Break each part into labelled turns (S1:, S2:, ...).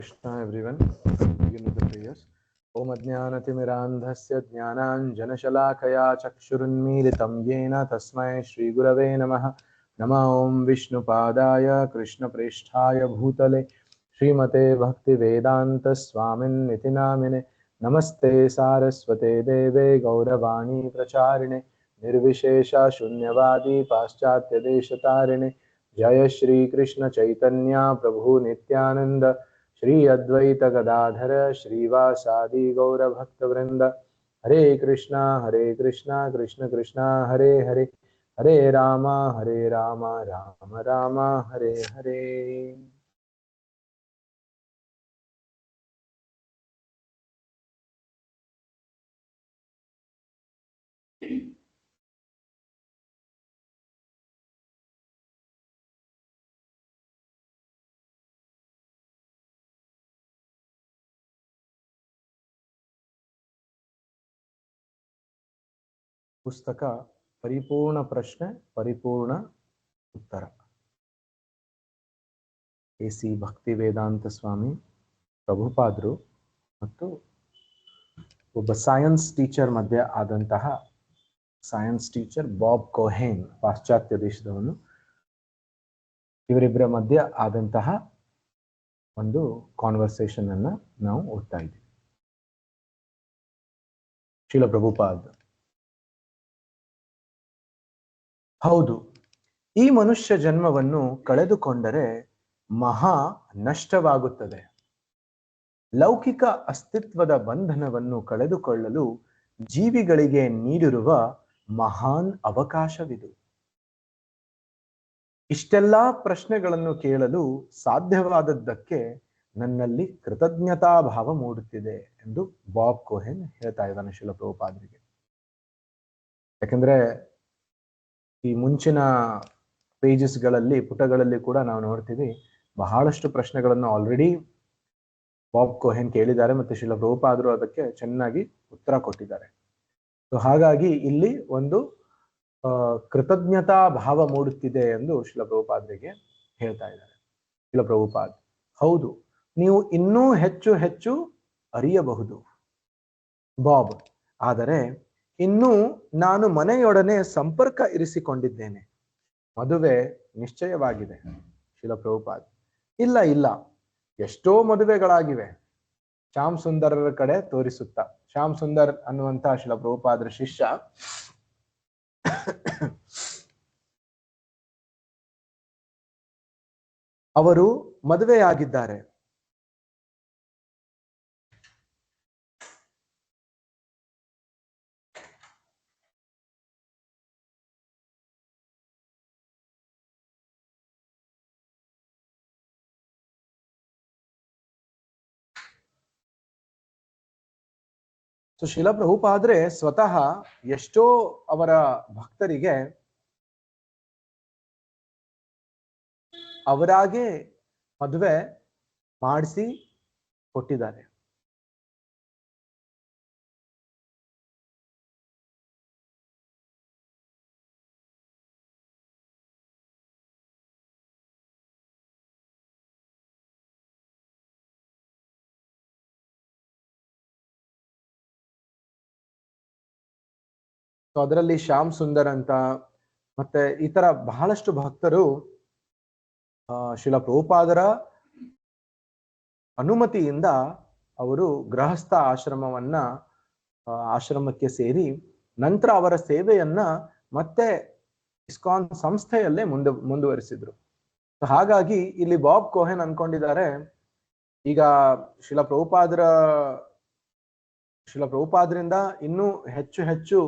S1: Krishna everyone. Begin with the prayers. Om Ajnanatimirandhasya Jnananjanashalakaya Chakshurunmilitam Yena Tasmai Shri Gurave Namaha. Nama Om Vishnupadaya Krishna Presthaya Bhutale Srimate Bhakti Vedanta Swamin Nitinamine Namaste Saraswate Deve Gauravani Pracharine Nirvishesha Shunyavadi Paschatya Deshatarine Jaya Shri Krishna Chaitanya Prabhu Nityananda Shri Advaita Gadadhara Srivasadi Gaura Bhakta Vrinda Hare Krishna Krishna Krishna Hare Hare Hare Rama Rama Rama Hare Hare. ಪುಸ್ತಕ ಪರಿಪೂರ್ಣ ಪ್ರಶ್ನೆ ಪರಿಪೂರ್ಣ ಉತ್ತರ. SC. ಭಕ್ತಿ ವೇದಾಂತ ಸ್ವಾಮಿ ಪ್ರಭುಪಾದರು ಮತ್ತು ಒಬ್ಬ science teacher ಮಧ್ಯೆ ಆದಂತಹ ಸೈನ್ಸ್ ಟೀಚರ್ ಬಾಬ್ ಕೋಹೆನ್, ಪಾಶ್ಚಾತ್ಯ ದೇಶದವನು, ಇವರಿಬ್ಬರ ಮಧ್ಯೆ ಆದಂತಹ ಒಂದು ಕಾನ್ವರ್ಸೇಷನ್ ಅನ್ನ ನಾವು ಓದ್ತಾ ಇದ್ದೀವಿ. ಶ್ರೀಲ ಪ್ರಭುಪಾದ್: ಹೌದು, ಈ ಮನುಷ್ಯ ಜನ್ಮವನ್ನು ಕಳೆದುಕೊಂಡರೆ ಮಹಾ ನಷ್ಟವಾಗುತ್ತದೆ. ಲೌಕಿಕ ಅಸ್ತಿತ್ವದ ಬಂಧನವನ್ನು ಕಳೆದುಕೊಳ್ಳಲು ಜೀವಿಗಳಿಗೆ ನೀಡಿರುವ ಮಹಾನ್ ಅವಕಾಶವಿದು. ಇಷ್ಟೆಲ್ಲಾ ಪ್ರಶ್ನೆಗಳನ್ನು ಕೇಳಲು ಸಾಧ್ಯವಾದದ್ದಕ್ಕೆ ನನ್ನಲ್ಲಿ ಕೃತಜ್ಞತಾ ಭಾವ ಮೂಡುತ್ತಿದೆ ಎಂದು ಬಾಬ್ ಕೋಹೆನ್ ಹೇಳ್ತಾ ಇದ್ದಾನೆ ಶ್ರೀಲ ಪ್ರಭುಪಾದರಿಗೆ. ಯಾಕಂದ್ರೆ ಈ ಮುಂಚಿನ ಪೇಜಸ್ಗಳಲ್ಲಿ, ಪುಟಗಳಲ್ಲಿ ಕೂಡ ನಾವು ನೋಡ್ತೀವಿ, ಬಹಳಷ್ಟು ಪ್ರಶ್ನೆಗಳನ್ನು ಆಲ್ರೆಡಿ ಬಾಬ್ ಕೋಹೆನ್ ಕೇಳಿದ್ದಾರೆ ಮತ್ತು ಶ್ರೀಲ ಪ್ರಭುಪಾದರು ಅದಕ್ಕೆ ಚೆನ್ನಾಗಿ ಉತ್ತರ ಕೊಟ್ಟಿದ್ದಾರೆ. ಸೊ ಹಾಗಾಗಿ ಇಲ್ಲಿ ಒಂದು ಕೃತಜ್ಞತಾ ಭಾವ ಮೂಡುತ್ತಿದೆ ಎಂದು ಶ್ರೀಲ ಪ್ರಭುಪಾದರಿಗೆ ಹೇಳ್ತಾ ಇದ್ದಾರೆ. ಶ್ರೀಲ ಪ್ರಭುಪಾದ್: ಹೌದು, ನೀವು ಇನ್ನೂ ಹೆಚ್ಚು ಹೆಚ್ಚು ಅರಿಯಬಹುದು ಬಾಬ್, ಆದರೆ ಇನ್ನೂ ನಾನು ಮನೆಯೊಡನೆ ಸಂಪರ್ಕ ಇರಿಸಿಕೊಂಡಿದ್ದೇನೆ. ಮದುವೆ ನಿಶ್ಚಯವಾಗಿದೆ. ಶ್ರೀಲ ಪ್ರಭುಪಾದ್: ಇಲ್ಲ, ಎಷ್ಟೋ ಮದುವೆಗಳಾಗಿವೆ. ಶ್ಯಾಮ್ ಸುಂದರರ ಕಡೆ ತೋರಿಸುತ್ತಾ, ಶ್ಯಾಮ್ ಸುಂದರ್ ಅನ್ನುವಂತಹ ಶ್ರೀಲ ಪ್ರಭುಪಾದರ ಶಿಷ್ಯ ಅವರು ಮದುವೆಯಾಗಿದ್ದಾರೆ. ಸೊ ಶ್ರೀಲ ಪ್ರಭುಪಾದ್ರೆ ಸ್ವತಃ ಎಷ್ಟೋ ಅವರ ಭಕ್ತರಿಗೆ ಅವರಾಗೆ ಮದುವೆ ಮಾಡಿಸಿ ಕೊಟ್ಟಿದ್ದಾರೆ. ಸೊ ಅದರಲ್ಲಿ ಶ್ಯಾಮ್ ಸುಂದರ್ ಅಂತ ಮತ್ತೆ ಈ ತರ ಬಹಳಷ್ಟು ಭಕ್ತರು ಶ್ರೀಲ ಪ್ರಭುಪಾದರ ಅನುಮತಿಯಿಂದ ಅವರು ಗೃಹಸ್ಥ ಆಶ್ರಮಕ್ಕೆ ಸೇರಿ ನಂತರ ಅವರ ಸೇವೆಯನ್ನ ಮತ್ತೆ ಇಸ್ಕಾನ್ ಸಂಸ್ಥೆಯಲ್ಲೇ ಮುಂದುವರಿಸಿದ್ರು. ಹಾಗಾಗಿ ಇಲ್ಲಿ ಬಾಬ್ ಕೋಹೆನ್ ಅನ್ಕೊಂಡಿದ್ದಾರೆ, ಈಗ ಶ್ರೀಲ ಪ್ರಭುಪಾದರಿಂದ ಇನ್ನೂ ಹೆಚ್ಚು ಹೆಚ್ಚು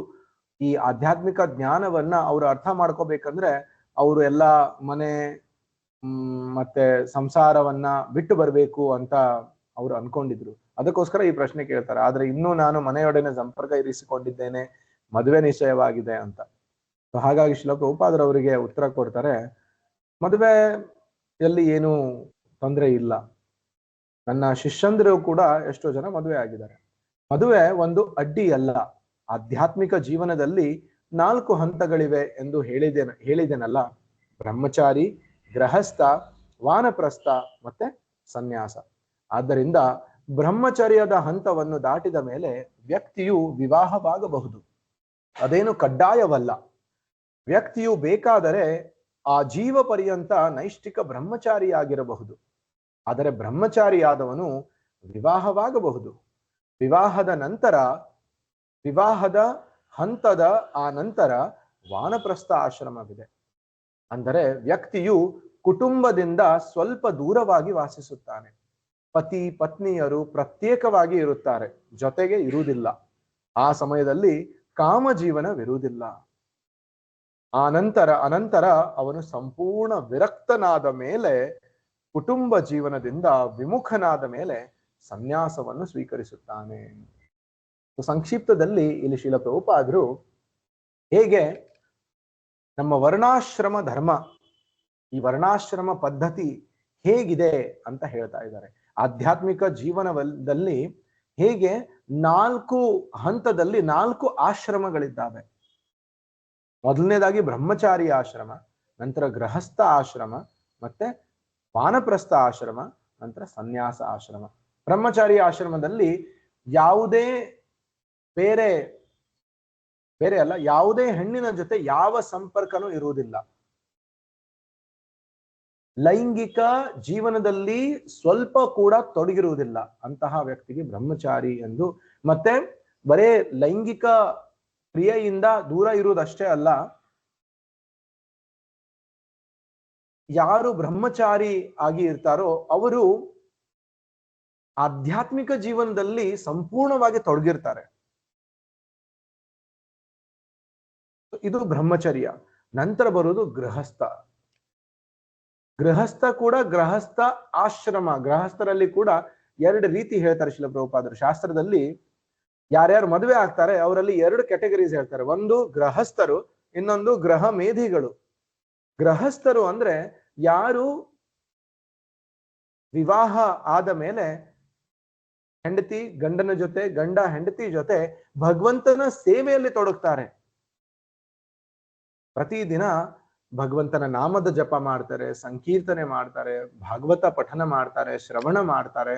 S1: ಈ ಆಧ್ಯಾತ್ಮಿಕ ಜ್ಞಾನವನ್ನ ಅವರು ಅರ್ಥ ಮಾಡ್ಕೋಬೇಕಂದ್ರೆ ಅವರು ಎಲ್ಲ ಮನೆ ಮತ್ತೆ ಸಂಸಾರವನ್ನ ಬಿಟ್ಟು ಬರ್ಬೇಕು ಅಂತ ಅವರು ಅನ್ಕೊಂಡಿದ್ರು. ಅದಕ್ಕೋಸ್ಕರ ಈ ಪ್ರಶ್ನೆ ಕೇಳ್ತಾರೆ. ಆದ್ರೆ ಇನ್ನೂ ನಾನು ಮನೆಯೊಡನೆ ಸಂಪರ್ಕ ಇರಿಸಿಕೊಂಡಿದ್ದೇನೆ, ಮದುವೆ ನಿಶ್ಚಯವಾಗಿದೆ ಅಂತ. ಹಾಗಾಗಿ ಶ್ರೀಲ ಪ್ರಭುಪಾದರವರಿಗೆ ಉತ್ತರ ಕೊಡ್ತಾರೆ, ಮದುವೆಯಲ್ಲಿ ಏನು ತೊಂದರೆ ಇಲ್ಲ. ನನ್ನ ಶಿಷ್ಯಂದರು ಕೂಡ ಎಷ್ಟೋ ಜನ ಮದುವೆ ಆಗಿದ್ದಾರೆ. ಮದುವೆ ಒಂದು ಅಡ್ಡಿ ಅಲ್ಲ. ಆಧ್ಯಾತ್ಮಿಕ ಜೀವನದಲ್ಲಿ 4 ಹಂತಗಳಿವೆ ಎಂದು ಹೇಳಿದೆನಲ್ಲ: ಬ್ರಹ್ಮಚಾರಿ, ಗೃಹಸ್ಥ, ವಾನಪ್ರಸ್ಥ ಮತ್ತೆ ಸನ್ಯಾಸ. ಆದ್ದರಿಂದ ಬ್ರಹ್ಮಚರ್ಯದ ಹಂತವನ್ನು ದಾಟಿದ ಮೇಲೆ ವ್ಯಕ್ತಿಯು ವಿವಾಹವಾಗಬಹುದು. ಅದೇನು ಕಡ್ಡಾಯವಲ್ಲ. ವ್ಯಕ್ತಿಯು ಬೇಕಾದರೆ ಆ ಜೀವ ಪರ್ಯಂತ ನೈಷ್ಠಿಕ ಬ್ರಹ್ಮಚಾರಿಯಾಗಿರಬಹುದು. ಆದರೆ ಬ್ರಹ್ಮಚಾರಿಯಾದವನು ವಿವಾಹವಾಗಬಹುದು. ವಿವಾಹದ ಹಂತದ ಆ ನಂತರ ವಾನಪ್ರಸ್ಥ ಆಶ್ರಮವಿದೆ. ಅಂದರೆ ವ್ಯಕ್ತಿಯು ಕುಟುಂಬದಿಂದ ಸ್ವಲ್ಪ ದೂರವಾಗಿ ವಾಸಿಸುತ್ತಾನೆ. ಪತಿ ಪತ್ನಿಯರು ಪ್ರತ್ಯೇಕವಾಗಿ ಇರುತ್ತಾರೆ, ಜೊತೆಗೆ ಇರುವುದಿಲ್ಲ. ಆ ಸಮಯದಲ್ಲಿ ಕಾಮಜೀವನವಿರುವುದಿಲ್ಲ. ಅನಂತರ ಅವನು ಸಂಪೂರ್ಣ ವಿರಕ್ತನಾದ ಮೇಲೆ, ಕುಟುಂಬ ಜೀವನದಿಂದ ವಿಮುಖನಾದ ಮೇಲೆ ಸನ್ಯಾಸವನ್ನು ಸ್ವೀಕರಿಸುತ್ತಾನೆ. ಸಂಕ್ಷಿಪ್ತದಲ್ಲಿ ಇಲ್ಲಿ ಶ್ರೀಲ ಪ್ರಭುಪಾದರು ಹೇಗೆ ನಮ್ಮ ವರ್ಣಾಶ್ರಮ ಧರ್ಮ, ಈ ವರ್ಣಾಶ್ರಮ ಪದ್ಧತಿ ಹೇಗಿದೆ ಅಂತ ಹೇಳ್ತಾ ಇದ್ದಾರೆ. ಆಧ್ಯಾತ್ಮಿಕ ಜೀವನದಲ್ಲಿ ಹೇಗೆ 4 ಹಂತದಲ್ಲಿ 4 ಆಶ್ರಮಗಳಿದ್ದಾವೆ. ಮೊದಲನೇದಾಗಿ ಬ್ರಹ್ಮಚಾರಿ ಆಶ್ರಮ, ನಂತರ ಗೃಹಸ್ಥ ಆಶ್ರಮ, ಮತ್ತೆ ವಾನಪ್ರಸ್ಥ ಆಶ್ರಮ, ನಂತರ ಸನ್ಯಾಸ ಆಶ್ರಮ. ಬ್ರಹ್ಮಚಾರಿ ಆಶ್ರಮದಲ್ಲಿ ಯಾವುದೇ ಬೇರೆ ಅಲ್ಲ, ಯಾವುದೇ ಹೆಣ್ಣಿನ ಜೊತೆ ಯಾವ ಸಂಪರ್ಕನೂ ಇರುವುದಿಲ್ಲ. ಲೈಂಗಿಕ ಜೀವನದಲ್ಲಿ ಸ್ವಲ್ಪ ಕೂಡ ತೊಡಗಿರುವುದಿಲ್ಲ ಅಂತಹ ವ್ಯಕ್ತಿಗೆ ಬ್ರಹ್ಮಚಾರಿ ಎಂದು. ಮತ್ತೆ ಬರೇ ಲೈಂಗಿಕ ಕ್ರಿಯೆಯಿಂದ ದೂರ ಇರುವುದಷ್ಟೇ ಅಲ್ಲ, ಯಾರು ಬ್ರಹ್ಮಚಾರಿ ಆಗಿ ಇರ್ತಾರೋ ಅವರು ಆಧ್ಯಾತ್ಮಿಕ ಜೀವನದಲ್ಲಿ ಸಂಪೂರ್ಣವಾಗಿ ತೊಡಗಿರ್ತಾರೆ. ಇದು ಬ್ರಹ್ಮಚರ್ಯ. ನಂತರ ಬರುವುದು ಗೃಹಸ್ಥ ಕೂಡ ಗೃಹಸ್ಥ ಆಶ್ರಮ. ಗೃಹಸ್ಥರಲ್ಲಿ ಕೂಡ 2 ರೀತಿ ಹೇಳ್ತಾರೆ ಶ್ರೀಲ ಪ್ರಭುಪಾದರು. ಶಾಸ್ತ್ರದಲ್ಲಿ ಯಾರ್ಯಾರು ಮದುವೆ ಆಗ್ತಾರೆ ಅವರಲ್ಲಿ 2 ಕ್ಯಾಟಗರೀಸ್ ಹೇಳ್ತಾರೆ. ಒಂದು ಗೃಹಸ್ಥರು, ಇನ್ನೊಂದು ಗೃಹ ಮೇಧಿಗಳು. ಗೃಹಸ್ಥರು ಅಂದ್ರೆ ಯಾರು ವಿವಾಹ ಆದ ಮೇಲೆ ಹೆಂಡತಿ ಗಂಡನ ಜೊತೆ, ಗಂಡ ಹೆಂಡತಿ ಜೊತೆ ಭಗವಂತನ ಸೇವೆಯಲ್ಲಿ ತೊಡಗ್ತಾರೆ. ಪ್ರತಿದಿನ ಭಗವಂತನ ನಾಮದ ಜಪ ಮಾಡ್ತಾರೆ, ಸಂಕೀರ್ತನೆ ಮಾಡ್ತಾರೆ, ಭಾಗವತ ಪಠನ ಮಾಡ್ತಾರೆ, ಶ್ರವಣ ಮಾಡ್ತಾರೆ,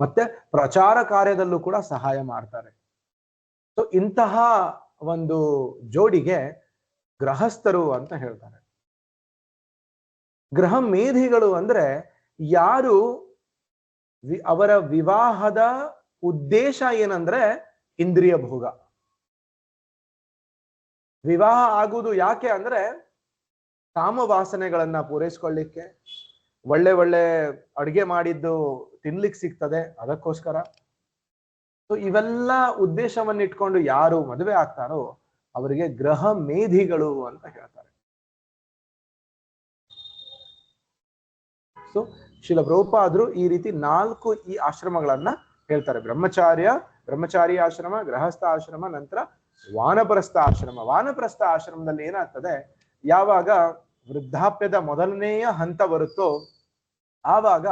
S1: ಮತ್ತೆ ಪ್ರಚಾರ ಕಾರ್ಯದಲ್ಲೂ ಕೂಡ ಸಹಾಯ ಮಾಡ್ತಾರೆ. ಸೊ ಇಂತಹ ಒಂದು ಜೋಡಿಗೆ ಗೃಹಸ್ಥರು ಅಂತ ಹೇಳ್ತಾರೆ. ಗೃಹ ಮೇಧಿಗಳು ಅಂದ್ರೆ ಯಾರು ಅವರ ವಿವಾಹದ ಉದ್ದೇಶ ಏನಂದ್ರೆ ಇಂದ್ರಿಯ ಭೋಗ. ವಿವಾಹ ಆಗುವುದು ಯಾಕೆ ಅಂದ್ರೆ ಕಾಮವಾಸನೆಗಳನ್ನ ಪೂರೈಸ್ಕೊಳ್ಳಿಕ್ಕೆ, ಒಳ್ಳೆ ಅಡುಗೆ ಮಾಡಿದ್ದು ತಿನ್ಲಿಕ್ಕೆ ಸಿಗ್ತದೆ ಅದಕ್ಕೋಸ್ಕರ. ಸೊ ಇವೆಲ್ಲ ಉದ್ದೇಶವನ್ನು ಇಟ್ಕೊಂಡು ಯಾರು ಮದುವೆ ಆಗ್ತಾರೋ ಅವರಿಗೆ ಗೃಹ ಮೇಧಿಗಳು ಅಂತ ಹೇಳ್ತಾರೆ. ಸೊ ಶ್ರೀಲ ಪ್ರಭುಪಾದರು ಈ ರೀತಿ 4 ಈ ಆಶ್ರಮಗಳನ್ನ ಹೇಳ್ತಾರೆ. ಬ್ರಹ್ಮಚಾರಿ ಆಶ್ರಮ, ಗೃಹಸ್ಥ ಆಶ್ರಮ, ನಂತರ ವಾನಪ್ರಸ್ಥ ಆಶ್ರಮ. ವಾನಪ್ರಸ್ಥ ಆಶ್ರಮದಲ್ಲಿ ಏನಾಗ್ತದೆ, ಯಾವಾಗ ವೃದ್ಧಾಪ್ಯದ ಮೊದಲನೆಯ ಹಂತ ಬರುತ್ತೋ ಆವಾಗ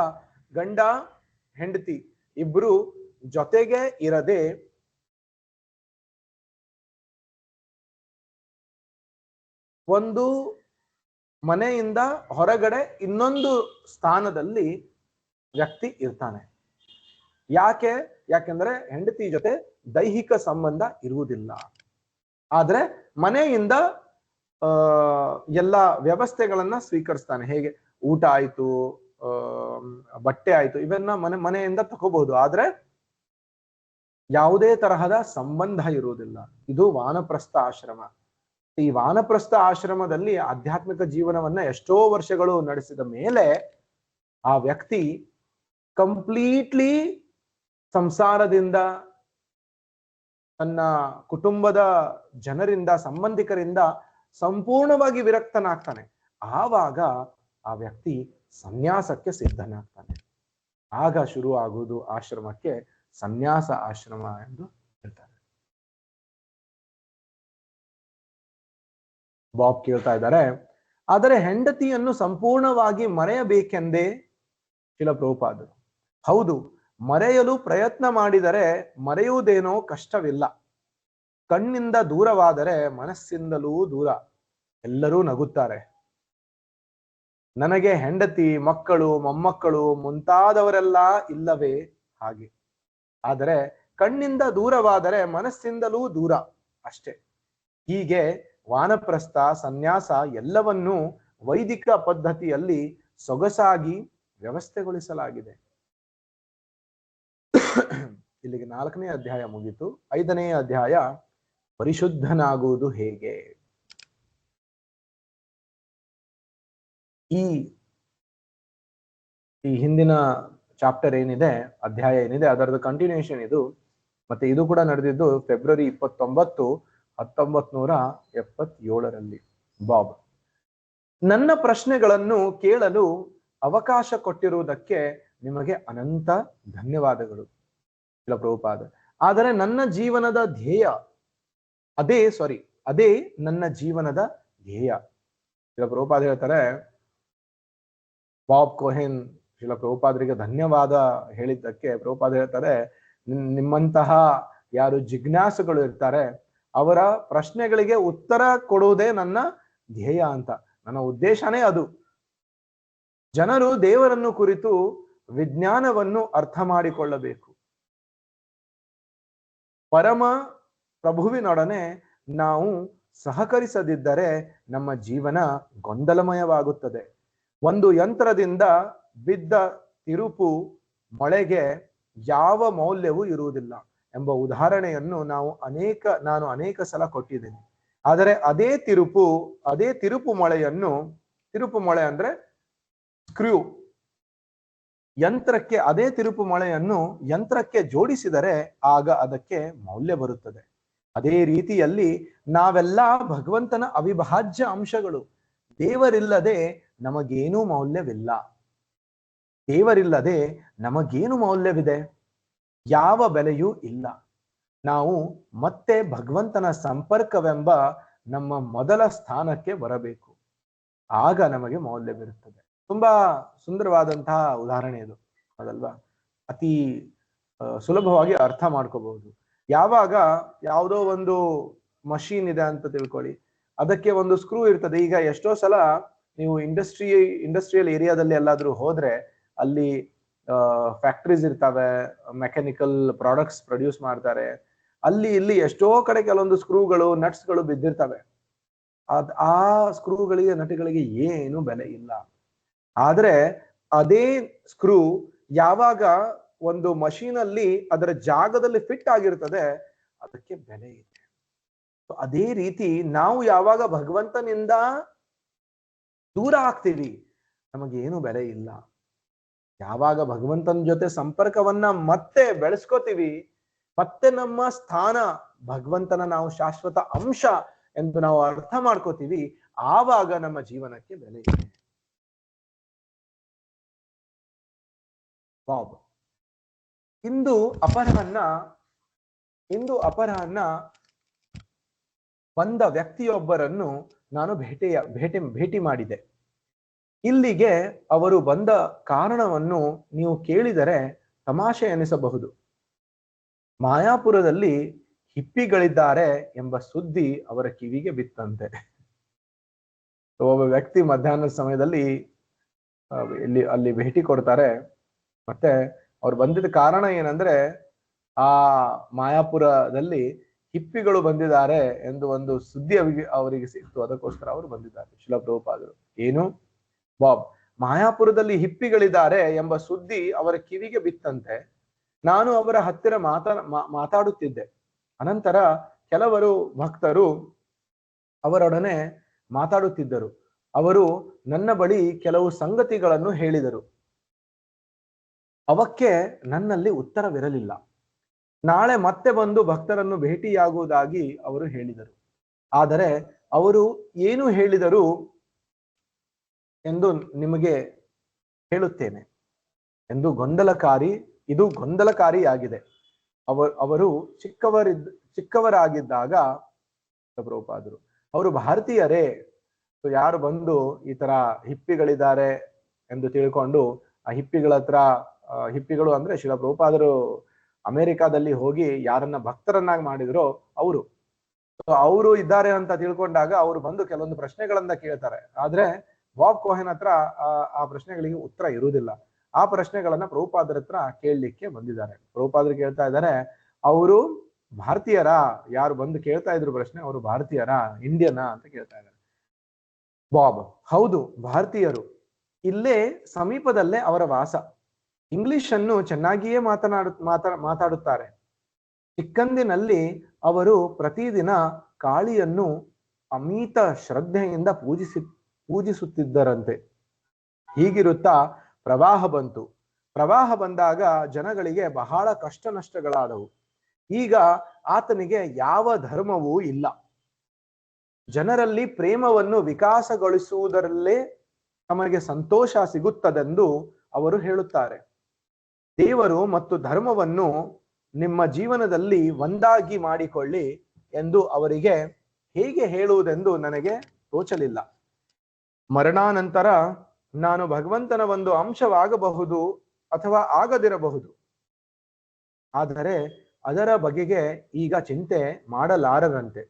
S1: ಗಂಡ ಹೆಂಡತಿ ಇಬ್ರು ಜೊತೆಗೆ ಇರದೆ ಒಂದು ಮನೆಯಿಂದ ಹೊರಗಡೆ ಇನ್ನೊಂದು ಸ್ಥಾನದಲ್ಲಿ ವ್ಯಕ್ತಿ ಇರ್ತಾನೆ. ಯಾಕೆಂದ್ರೆ ಹೆಂಡತಿ ಜೊತೆ ದೈಹಿಕ ಸಂಬಂಧ ಇರುವುದಿಲ್ಲ. ಆದ್ರೆ ಮನೆಯಿಂದ ಎಲ್ಲ ವ್ಯವಸ್ಥೆಗಳನ್ನ ಸ್ವೀಕರಿಸ್ತಾನೆ. ಹೇಗೆ ಊಟ ಆಯ್ತು, ಬಟ್ಟೆ ಆಯ್ತು, ಇವನ್ನ ಮನೆಯಿಂದ ತಗೋಬಹುದು. ಆದ್ರೆ ಯಾವುದೇ ತರಹದ ಸಂಬಂಧ ಇರುವುದಿಲ್ಲ. ಇದು ವಾನಪ್ರಸ್ಥ ಆಶ್ರಮ. ಈ ವಾನಪ್ರಸ್ಥ ಆಶ್ರಮದಲ್ಲಿ ಆಧ್ಯಾತ್ಮಿಕ ಜೀವನವನ್ನ ಎಷ್ಟೋ ವರ್ಷಗಳು ನಡೆಸಿದ ಮೇಲೆ ಆ ವ್ಯಕ್ತಿ ಕಂಪ್ಲೀಟ್ಲಿ ಸಂಸಾರದಿಂದ, ತನ್ನ ಕುಟುಂಬದ ಜನರಿಂದ, ಸಂಬಂಧಿಕರಿಂದ ಸಂಪೂರ್ಣವಾಗಿ ವಿರಕ್ತನಾಗ್ತಾನೆ. ಆವಾಗ ಆ ವ್ಯಕ್ತಿ ಸನ್ಯಾಸಕ್ಕೆ ಸಿದ್ಧನಾಗ್ತಾನೆ. ಆಗ ಶುರು ಆಗುವುದು ಆಶ್ರಮಕ್ಕೆ ಸನ್ಯಾಸ ಆಶ್ರಮ ಎಂದು ಹೇಳ್ತಾರೆ. ಬಾಬ್ ಕೇಳ್ತಾ ಇದ್ದಾರೆ, ಆದರೆ ಹೆಂಡತಿಯನ್ನು ಸಂಪೂರ್ಣವಾಗಿ ಮರೆಯಬೇಕೆಂದೇ ಶ್ರೀಲ ಪ್ರಭುಪಾದರು. ಹೌದು, ಮರೆಯಲು ಪ್ರಯತ್ನ ಮಾಡಿದರೆ ಮರೆಯುವುದೇನೋ ಕಷ್ಟವಿಲ್ಲ. ಕಣ್ಣಿಂದ ದೂರವಾದರೆ ಮನಸ್ಸಿಂದಲೂ ದೂರ. ಎಲ್ಲರೂ ನಗುತ್ತಾರೆ. ನನಗೆ ಹೆಂಡತಿ, ಮಕ್ಕಳು, ಮೊಮ್ಮಕ್ಕಳು ಮುಂತಾದವರೆಲ್ಲ ಇಲ್ಲವೇ? ಹಾಗೆ. ಆದರೆ ಕಣ್ಣಿಂದ ದೂರವಾದರೆ ಮನಸ್ಸಿಂದಲೂ ದೂರ ಅಷ್ಟೇ. ಹೀಗೆ ವಾನಪ್ರಸ್ಥ, ಸನ್ಯಾಸ ಎಲ್ಲವನ್ನೂ ವೈದಿಕ ಪದ್ಧತಿಯಲ್ಲಿ ಸೊಗಸಾಗಿ ವ್ಯವಸ್ಥೆಗೊಳಿಸಲಾಗಿದೆ. ಇಲ್ಲಿಗೆ 4ನೇ ಅಧ್ಯಾಯ ಮುಗಿತು. 5ನೇ ಅಧ್ಯಾಯ ಪರಿಶುದ್ಧನಾಗುವುದು ಹೇಗೆ. ಈ ಹಿಂದಿನ ಚಾಪ್ಟರ್ ಏನಿದೆ, ಅಧ್ಯಾಯ ಏನಿದೆ, ಅದರದ್ದು ಕಂಟಿನ್ಯೂಷನ್ ಇದು. ಮತ್ತೆ ಇದು ಕೂಡ ನಡೆದಿದ್ದು ಫೆಬ್ರವರಿ 29, 1977ರಲ್ಲಿ. ಬಾಬ್, ನನ್ನ ಪ್ರಶ್ನೆಗಳನ್ನು ಕೇಳಲು ಅವಕಾಶ ಕೊಟ್ಟಿರುವುದಕ್ಕೆ ನಿಮಗೆ ಅನಂತ ಧನ್ಯವಾದಗಳು ಶಿಲ ಪ್ರಭುಪಾದ. ಆದರೆ ನನ್ನ ಜೀವನದ ಧ್ಯೇಯ ಅದೇ ನನ್ನ ಜೀವನದ ಧ್ಯೇಯ. ಶಿಲ ಪ್ರಭುಪಾದ ಹೇಳ್ತಾರೆ, ಬಾಬ್ ಕೋಹೆನ್ ಶಿಲ ಪ್ರಭುಪಾದರಿಗೆ ಧ್ಯನ್ಯವಾದ ಹೇಳಿದ್ದಕ್ಕೆ ಪ್ರಭುಪಾದ ಹೇಳ್ತಾರೆ, ನಿಮ್ಮಂತಹ ಯಾರು ಜಿಜ್ಞಾಸುಗಳು ಇರ್ತಾರೆ ಅವರ ಪ್ರಶ್ನೆಗಳಿಗೆ ಉತ್ತರ ಕೊಡುವುದೇ ನನ್ನ ಧ್ಯೇಯ ಅಂತ. ನನ್ನ ಉದ್ದೇಶನೇ ಅದು. ಜನರು ದೇವರನ್ನು ಕುರಿತು ವಿಜ್ಞಾನವನ್ನು ಅರ್ಥ ಮಾಡಿಕೊಳ್ಳಬೇಕು. ಪರಮ ಪ್ರಭುವಿನೊಡನೆ ನಾವು ಸಹಕರಿಸದಿದ್ದರೆ ನಮ್ಮ ಜೀವನ ಗೊಂದಲಮಯವಾಗುತ್ತದೆ. ಒಂದು ಯಂತ್ರದಿಂದ ಬಿದ್ದ ತಿರುಪು ಮೊಳೆಗೆ ಯಾವ ಮೌಲ್ಯವೂ ಇರುವುದಿಲ್ಲ ಎಂಬ ಉದಾಹರಣೆಯನ್ನು ನಾನು ಅನೇಕ ಸಲ ಕೊಟ್ಟಿದ್ದೇನೆ. ಆದರೆ ಅದೇ ತಿರುಪು ಮೊಳೆ ಅಂದ್ರೆ ಸ್ಕ್ರೂ ಯಂತ್ರಕ್ಕೆ, ಅದೇ ತಿರುಪು ಮೊಳೆಯನ್ನು ಯಂತ್ರಕ್ಕೆ ಜೋಡಿಸಿದರೆ ಆಗ ಅದಕ್ಕೆ ಮೌಲ್ಯ ಬರುತ್ತದೆ. ಅದೇ ರೀತಿಯಲ್ಲಿ ನಾವೆಲ್ಲ ಭಗವಂತನ ಅವಿಭಾಜ್ಯ ಅಂಶಗಳು. ದೇವರಿಲ್ಲದೆ ನಮಗೇನೂ ಮೌಲ್ಯವಿಲ್ಲ. ದೇವರಿಲ್ಲದೆ ನಮಗೇನು ಮೌಲ್ಯವಿದೆ? ಯಾವ ಬೆಲೆಯೂ ಇಲ್ಲ. ನಾವು ಮತ್ತೆ ಭಗವಂತನ ಸಂಪರ್ಕವೆಂಬ ನಮ್ಮ ಮೊದಲ ಸ್ಥಾನಕ್ಕೆ ಬರಬೇಕು. ಆಗ ನಮಗೆ ಮೌಲ್ಯವಿರುತ್ತದೆ. ತುಂಬಾ ಸುಂದರವಾದಂತಹ ಉದಾಹರಣೆ ಇದು, ಅದಲ್ವಾ? ಅತಿ ಸುಲಭವಾಗಿ ಅರ್ಥ ಮಾಡ್ಕೋಬಹುದು. ಯಾವಾಗ ಯಾವುದೋ ಒಂದು ಮಷೀನ್ ಇದೆ ಅಂತ ತಿಳ್ಕೊಳ್ಳಿ, ಅದಕ್ಕೆ ಒಂದು ಸ್ಕ್ರೂ ಇರ್ತದೆ. ಈಗ ಎಷ್ಟೋ ಸಲ ನೀವು ಇಂಡಸ್ಟ್ರಿಯಲ್ ಏರಿಯಾದಲ್ಲಿ ಎಲ್ಲಾದ್ರೂ ಹೋದ್ರೆ ಅಲ್ಲಿ ಫ್ಯಾಕ್ಟ್ರೀಸ್ ಇರ್ತವೆ, ಮೆಕ್ಯಾನಿಕಲ್ ಪ್ರಾಡಕ್ಟ್ಸ್ ಪ್ರೊಡ್ಯೂಸ್ ಮಾಡ್ತಾರೆ. ಅಲ್ಲಿ ಇಲ್ಲಿ ಎಷ್ಟೋ ಕಡೆ ಕೆಲವೊಂದು ಸ್ಕ್ರೂಗಳು, ನಟ್ಸ್ಗಳು ಬಿದ್ದಿರ್ತವೆ. ಆ ಸ್ಕ್ರೂಗಳಿಗೆ, ನಟುಗಳಿಗೆ ಏನು ಬೆಲೆ ಇಲ್ಲ. ಆದ್ರೆ ಅದೇ ಸ್ಕ್ರೂ ಯಾವಾಗ ಒಂದು ಮಷೀನ್ ಅಲ್ಲಿ ಅದರ ಜಾಗದಲ್ಲಿ ಫಿಟ್ ಆಗಿರ್ತದೆ, ಅದಕ್ಕೆ ಬೆಲೆ ಇದೆ. ಅದೇ ರೀತಿ ನಾವು ಯಾವಾಗ ಭಗವಂತನಿಂದ ದೂರ ಆಗ್ತೀವಿ, ನಮಗೇನು ಬೆಲೆ ಇಲ್ಲ. ಯಾವಾಗ ಭಗವಂತನ ಜೊತೆ ಸಂಪರ್ಕವನ್ನ ಮತ್ತೆ ಬೆಳೆಸ್ಕೋತೀವಿ, ಮತ್ತೆ ನಮ್ಮ ಸ್ಥಾನ ಭಗವಂತನ ನಾವು ಶಾಶ್ವತ ಅಂಶ ಎಂದು ನಾವು ಅರ್ಥ ಮಾಡ್ಕೋತೀವಿ, ಆವಾಗ ನಮ್ಮ ಜೀವನಕ್ಕೆ ಬೆಲೆ ಇದೆ. ಬಾಬ್, ಇಂದು ಅಪರಾಹ್ನ ಬಂದ ವ್ಯಕ್ತಿಯೊಬ್ಬರನ್ನು ನಾನು ಭೇಟಿ ಮಾಡಿದೆ. ಇಲ್ಲಿಗೆ ಅವರು ಬಂದ ಕಾರಣವನ್ನು ನೀವು ಕೇಳಿದರೆ ತಮಾಷೆ ಎನಿಸಬಹುದು. ಮಾಯಾಪುರದಲ್ಲಿ ಹಿಪ್ಪಿಗಳಿದ್ದಾರೆ ಎಂಬ ಸುದ್ದಿ ಅವರ ಕಿವಿಗೆ ಬಿತ್ತಂತೆ. ಒಬ್ಬ ವ್ಯಕ್ತಿ ಮಧ್ಯಾಹ್ನದ ಸಮಯದಲ್ಲಿ ಅಲ್ಲಿ ಭೇಟಿ ಕೊಡ್ತಾರೆ. ಮತ್ತೆ ಅವ್ರು ಬಂದಿದ್ದ ಕಾರಣ ಏನಂದ್ರೆ, ಆ ಮಾಯಾಪುರದಲ್ಲಿ ಹಿಪ್ಪಿಗಳು ಬಂದಿದ್ದಾರೆ ಎಂದು ಒಂದು ಸುದ್ದಿ ಅವರಿಗೆ ಸಿಕ್ತು. ಅದಕ್ಕೋಸ್ಕರ ಅವರು ಬಂದಿದ್ದಾರೆ. ಶಿಲ ಪ್ರಭುಪಾದರು, ಏನು ಬಾಬ್, ಮಾಯಾಪುರದಲ್ಲಿ ಹಿಪ್ಪಿಗಳಿದ್ದಾರೆ ಎಂಬ ಸುದ್ದಿ ಅವರ ಕಿವಿಗೆ ಬಿತ್ತಂತೆ. ನಾನು ಅವರ ಹತ್ತಿರ ಮಾತಾಡುತ್ತಿದ್ದೆ. ಅನಂತರ ಕೆಲವರು ಭಕ್ತರು ಅವರೊಡನೆ ಮಾತಾಡುತ್ತಿದ್ದರು. ಅವರು ನನ್ನ ಬಳಿ ಕೆಲವು ಸಂಗತಿಗಳನ್ನು ಹೇಳಿದರು. ಅವಕ್ಕೆ ನನ್ನಲ್ಲಿ ಉತ್ತರವಿರಲಿಲ್ಲ. ನಾಳೆ ಮತ್ತೆ ಬಂದು ಭಕ್ತರನ್ನು ಭೇಟಿಯಾಗುವುದಾಗಿ ಅವರು ಹೇಳಿದರು. ಆದರೆ ಅವರು ಏನು ಹೇಳಿದರು ಎಂದು ನಿಮಗೆ ಹೇಳುತ್ತೇನೆ ಎಂದು ಇದು ಗೊಂದಲಕಾರಿಯಾಗಿದೆ. ಅವರು ಚಿಕ್ಕವರಾಗಿದ್ದಾಗ ಪ್ರಭುಪಾದರು ಅವರು ಭಾರತೀಯರೇ, ಯಾರು ಬಂದು ಈ ತರ ಹಿಪ್ಪಿಗಳಿದ್ದಾರೆ ಎಂದು ತಿಳ್ಕೊಂಡು ಆ ಹಿಪ್ಪಿಗಳು ಅಂದ್ರೆ ಶಿಲ ಪ್ರಭುಪಾದರು ಅಮೆರಿಕಾದಲ್ಲಿ ಹೋಗಿ ಯಾರನ್ನ ಭಕ್ತರನ್ನಾಗಿ ಮಾಡಿದ್ರೋ ಅವರು ಇದ್ದಾರೆ ಅಂತ ತಿಳ್ಕೊಂಡಾಗ ಅವರು ಬಂದು ಕೆಲವೊಂದು ಪ್ರಶ್ನೆಗಳನ್ನ ಕೇಳ್ತಾರೆ. ಆದ್ರೆ ಬಾಬ್ ಕೋಹೆನ್ ಹತ್ರ ಆ ಪ್ರಶ್ನೆಗಳಿಗೆ ಉತ್ತರ ಇರುವುದಿಲ್ಲ. ಆ ಪ್ರಶ್ನೆಗಳನ್ನ ಪ್ರಭುಪಾದರ ಹತ್ರ ಕೇಳಲಿಕ್ಕೆ ಬಂದಿದ್ದಾರೆ. ಪ್ರಭುಪಾದರು ಕೇಳ್ತಾ ಇದ್ದಾರೆ, ಅವರು ಭಾರತೀಯರ, ಯಾರು ಬಂದು ಕೇಳ್ತಾ ಇದ್ರು ಪ್ರಶ್ನೆ, ಅವರು ಭಾರತೀಯರ, ಇಂಡಿಯನಾ ಅಂತ ಕೇಳ್ತಾ ಇದ್ದಾರೆ. ಬಾಬ್, ಹೌದು ಭಾರತೀಯರು, ಇಲ್ಲೇ ಸಮೀಪದಲ್ಲೇ ಅವರ ವಾಸ. ಇಂಗ್ಲಿಷ್ ಅನ್ನು ಚೆನ್ನಾಗಿಯೇ ಮಾತಾಡುತ್ತಾರೆ. ಚಿಕ್ಕಂದಿನಲ್ಲಿ ಅವರು ಪ್ರತಿದಿನ ಕಾಳಿಯನ್ನು ಅಮಿತ ಶ್ರದ್ಧೆಯಿಂದ ಪೂಜಿಸುತ್ತಿದ್ದರಂತೆ. ಹೀಗಿರುತ್ತಾ ಪ್ರವಾಹ ಬಂತು. ಪ್ರವಾಹ ಬಂದಾಗ ಜನಗಳಿಗೆ ಬಹಳ ಕಷ್ಟ ನಷ್ಟಗಳಾದವು. ಈಗ ಆತನಿಗೆ ಯಾವ ಧರ್ಮವೂ ಇಲ್ಲ. ಜನರಲ್ಲಿ ಪ್ರೇಮವನ್ನು ವಿಕಾಸಗೊಳಿಸುವುದರಲ್ಲೇ ತಮಗೆ ಸಂತೋಷ ಸಿಗುತ್ತದೆಂದು ಅವರು ಹೇಳುತ್ತಾರೆ. ದೇವರು ಮತ್ತು ಧರ್ಮವನ್ನು ನಿಮ್ಮ ಜೀವನದಲ್ಲಿ ಒಂದಾಗಿ ಮಾಡಿಕೊಳ್ಳಿ ಎಂದು ಅವರಿಗೆ ಹೇಗೆ ಹೇಳುವುದೆಂದು ನನಗೆ ತೋಚಲಿಲ್ಲ. ಮರಣಾನಂತರ ನಾನು ಭಗವಂತನ ಒಂದು ಅಂಶವಾಗಬಹುದು ಅಥವಾ ಆಗದಿರಬಹುದು, ಆದರೆ ಅದರ ಬಗೆಗೆ ಈಗ ಚಿಂತೆ ಮಾಡಲಾರದಂತೆ.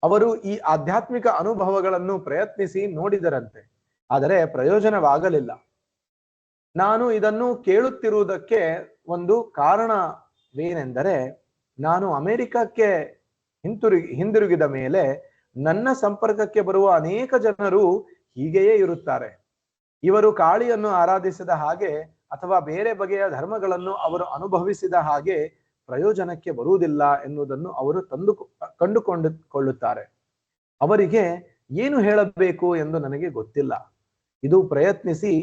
S1: ಅವರು ಈ ಆಧ್ಯಾತ್ಮಿಕ ಅನುಭವಗಳನ್ನು ಪ್ರಯತ್ನಿಸಿ ನೋಡಿದರಂತೆ, ಆದರೆ ಪ್ರಯೋಜನವಾಗಲಿಲ್ಲ. ನಾನು ಇದನ್ನು ಕೇಳುತ್ತಿರುವುದಕ್ಕೆ ಒಂದು ಕಾರಣವೇನೆಂದರೆ, ನಾನು ಅಮೆರಿಕಕ್ಕೆ ಹಿಂದಿರುಗಿದ ಮೇಲೆ ನನ್ನ ಸಂಪರ್ಕಕ್ಕೆ ಬರುವ ಅನೇಕ ಜನರು ಹೀಗೆಯೇ ಇರುತ್ತಾರೆ. ಇವರು ಕಾಳಿಯನ್ನು ಆರಾಧಿಸಿದ ಹಾಗೆ ಅಥವಾ ಬೇರೆ ಬಗೆಯ ಧರ್ಮಗಳನ್ನು ಅವರು ಅನುಭವಿಸಿದ ಹಾಗೆ ಪ್ರಯೋಜನಕ್ಕೆ ಬರುವುದಿಲ್ಲ ಎನ್ನುವುದನ್ನು ಅವರು ಕಂಡುಕೊಳ್ಳುತ್ತಾರೆ. ಅವರಿಗೆ ಏನು ಹೇಳಬೇಕು ಎಂದು ನನಗೆ ಗೊತ್ತಿಲ್ಲ. ಇದು ಪ್ರಯತ್ನಿಸಿ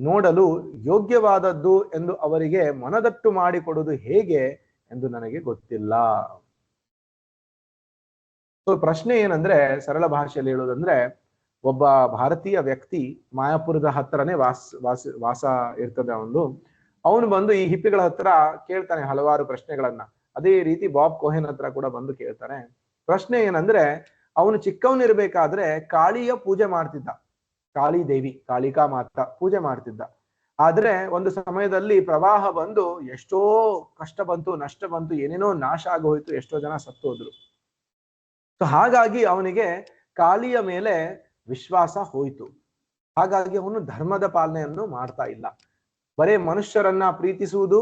S1: ನೋಡಲು ಯೋಗ್ಯವಾದದ್ದು ಎಂದು ಅವರಿಗೆ ಮನದಟ್ಟು ಮಾಡಿಕೊಡುವುದು ಹೇಗೆ ಎಂದು ನನಗೆ ಗೊತ್ತಿಲ್ಲ. ಪ್ರಶ್ನೆ ಏನಂದ್ರೆ, ಸರಳ ಭಾಷೆಯಲ್ಲಿ ಹೇಳುವುದಂದ್ರೆ, ಒಬ್ಬ ಭಾರತೀಯ ವ್ಯಕ್ತಿ ಮಾಯಾಪುರದ ಹತ್ರನೇ ವಾಸ ಇರ್ತದೆ ಅವನು ಬಂದು ಈ ಹಿಪ್ಪಿಗಳ ಹತ್ರ ಕೇಳ್ತಾನೆ ಹಲವಾರು ಪ್ರಶ್ನೆಗಳನ್ನ. ಅದೇ ರೀತಿ ಬಾಬ್ ಕೋಹೆನ್ ಹತ್ರ ಕೂಡ ಬಂದು ಕೇಳ್ತಾನೆ. ಪ್ರಶ್ನೆ ಏನಂದ್ರೆ, ಅವನು ಚಿಕ್ಕವನಿರ್ಬೇಕಾದ್ರೆ ಕಾಳಿಯ ಪೂಜೆ ಮಾಡ್ತಿದ್ದ, ಕಾಳಿ ದೇವಿ, ಕಾಳಿಕಾ ಮಾತಾ ಪೂಜೆ ಮಾಡ್ತಿದ್ದ. ಆದ್ರೆ ಒಂದು ಸಮಯದಲ್ಲಿ ಪ್ರವಾಹ ಬಂದು ಎಷ್ಟೋ ಕಷ್ಟ ಬಂತು, ನಷ್ಟ ಬಂತು, ಏನೇನೋ ನಾಶ ಆಗೋಯ್ತು, ಎಷ್ಟೋ ಜನ ಸತ್ತು ಹೋದ್ರು. ಹಾಗಾಗಿ ಅವನಿಗೆ ಕಾಳಿಯ ಮೇಲೆ ವಿಶ್ವಾಸ ಹೋಯಿತು. ಹಾಗಾಗಿ ಅವನು ಧರ್ಮದ ಪಾಲನೆಯನ್ನು ಮಾಡ್ತಾ ಇಲ್ಲ. ಬರೇ ಮನುಷ್ಯರನ್ನ ಪ್ರೀತಿಸುವುದು,